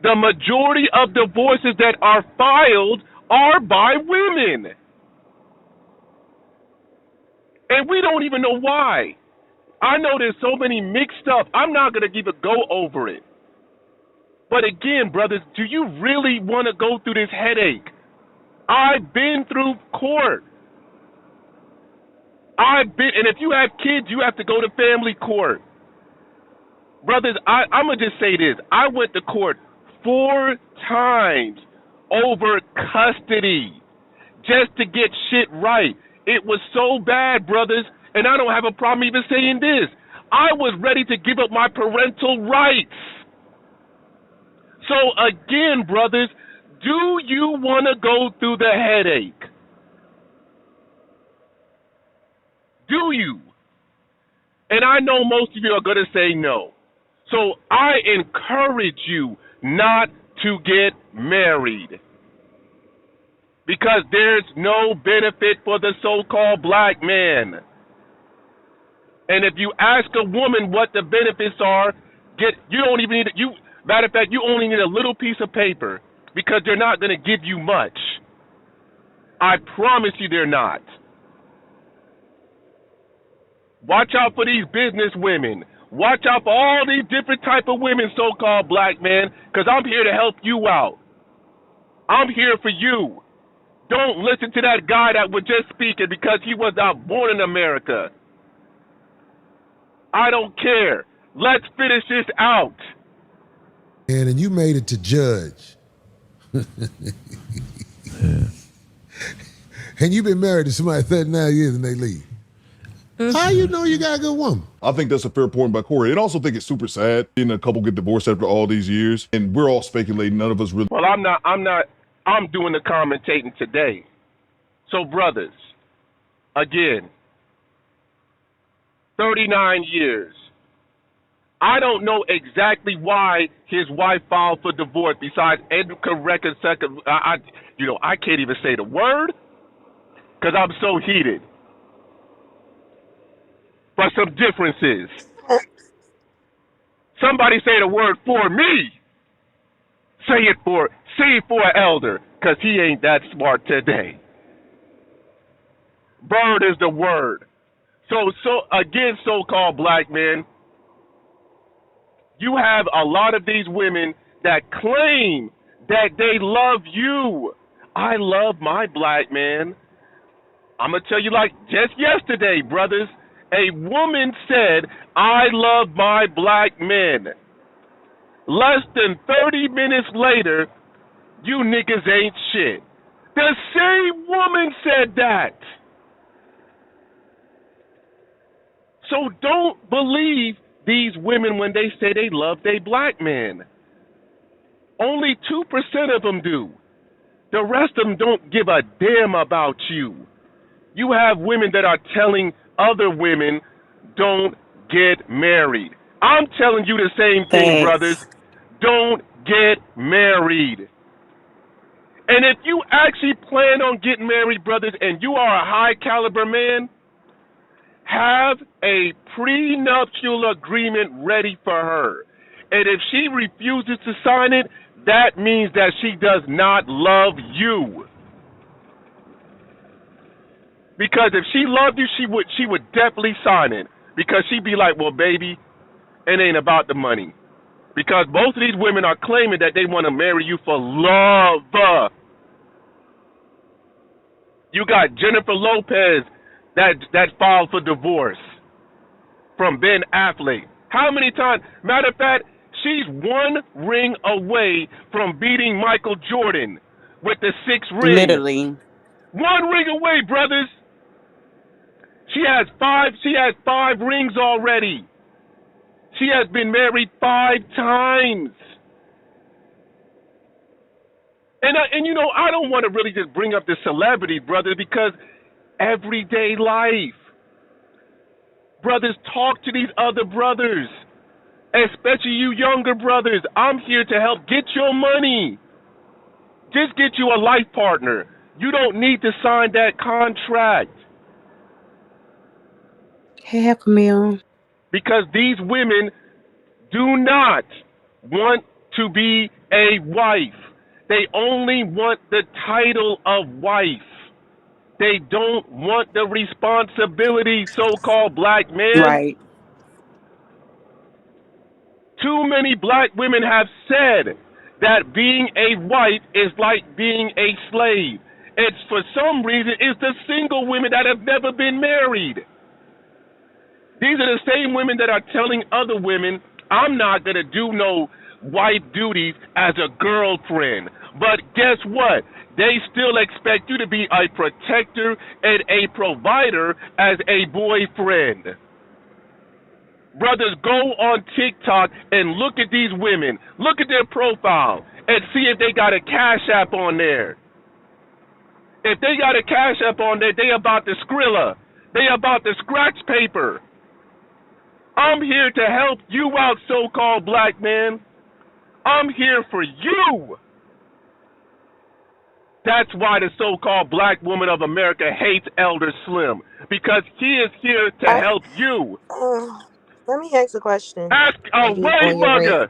The majority of divorces that are filed are by women. And we don't even know why. I know there's so many mixed up. I'm not going to even go over it. But again, brothers, do you really want to go through this headache? I've been through court. And if you have kids, you have to go to family court. Brothers, I'm going to just say this. I went to court 4 times over custody just to get shit right. It was so bad, brothers, and I don't have a problem even saying this. I was ready to give up my parental rights. So again, brothers, do you want to go through the headache? Do you? And I know most of you are going to say no. So I encourage you not to get married, because there's no benefit for the so-called black man. And if you ask a woman what the benefits are, you don't even need it. Matter of fact, you only need a little piece of paper, because they're not going to give you much. I promise you they're not. Watch out for these business women. Watch out for all these different type of women, so-called black men, because I'm here to help you out. I'm here for you. Don't listen to that guy that was just speaking because he was not born in America. I don't care. Let's finish this out. And you made it to judge. And you've been married to somebody 39 years and they leave. Mm-hmm. How you know you got a good woman? I think that's a fair point by Corey. And I also think it's super sad seeing a couple get divorced after all these years. And we're all speculating. None of us really. Well, I'm doing the commentating today. So, brothers, again, 39 years. I don't know exactly why his wife filed for divorce besides incorrect and second. I can't even say the word because I'm so heated. But some differences. Somebody say the word for me. Say it for an elder, because he ain't that smart today. Bird is the word. So again, so-called black men, you have a lot of these women that claim that they love you. I love my black man. I'm going to tell you, like just yesterday, brothers, a woman said, I love my black men. Less than 30 minutes later, you niggas ain't shit. The same woman said that. So don't believe these women when they say they love their black men. Only 2% of them do. The rest of them don't give a damn about you. You have women that are telling other women, don't get married. I'm telling you the same thing, brothers. Don't get married. And if you actually plan on getting married, brothers, and you are a high caliber man, have a prenuptial agreement ready for her. And if she refuses to sign it, that means that she does not love you. Because if she loved you, she would definitely sign it. Because she'd be like, well, baby, it ain't about the money. Because both of these women are claiming that they want to marry you for love. You got Jennifer Lopez that filed for divorce from Ben Affleck. How many times? Matter of fact, she's one ring away from beating Michael Jordan with the 6 rings. Literally. One ring away, brothers. She has 5 rings already. She has been married 5 times. And you know, I don't want to really just bring up the celebrity, brother, because everyday life. Brothers, talk to these other brothers, especially you younger brothers. I'm here to help. Get your money. Just get you a life partner. You don't need to sign that contract. Hey, Camille. Because these women do not want to be a wife. They only want the title of wife. They don't want the responsibility, so-called black men. Right. Too many black women have said that being a wife is like being a slave. It's for some reason, it's the single women that have never been married. These are the same women that are telling other women, I'm not going to do no wife duties as a girlfriend. But guess what? They still expect you to be a protector and a provider as a boyfriend. Brothers, go on TikTok and look at these women. Look at their profile and see if they got a Cash App on there. If they got a Cash App on there, they about the Skrilla. They about the scratch paper. I'm here to help you out, so-called black man. I'm here for you. That's why the so-called black woman of America hates Elder Slim, because he is here to help you. Let me ask a question. Ask away, bugger.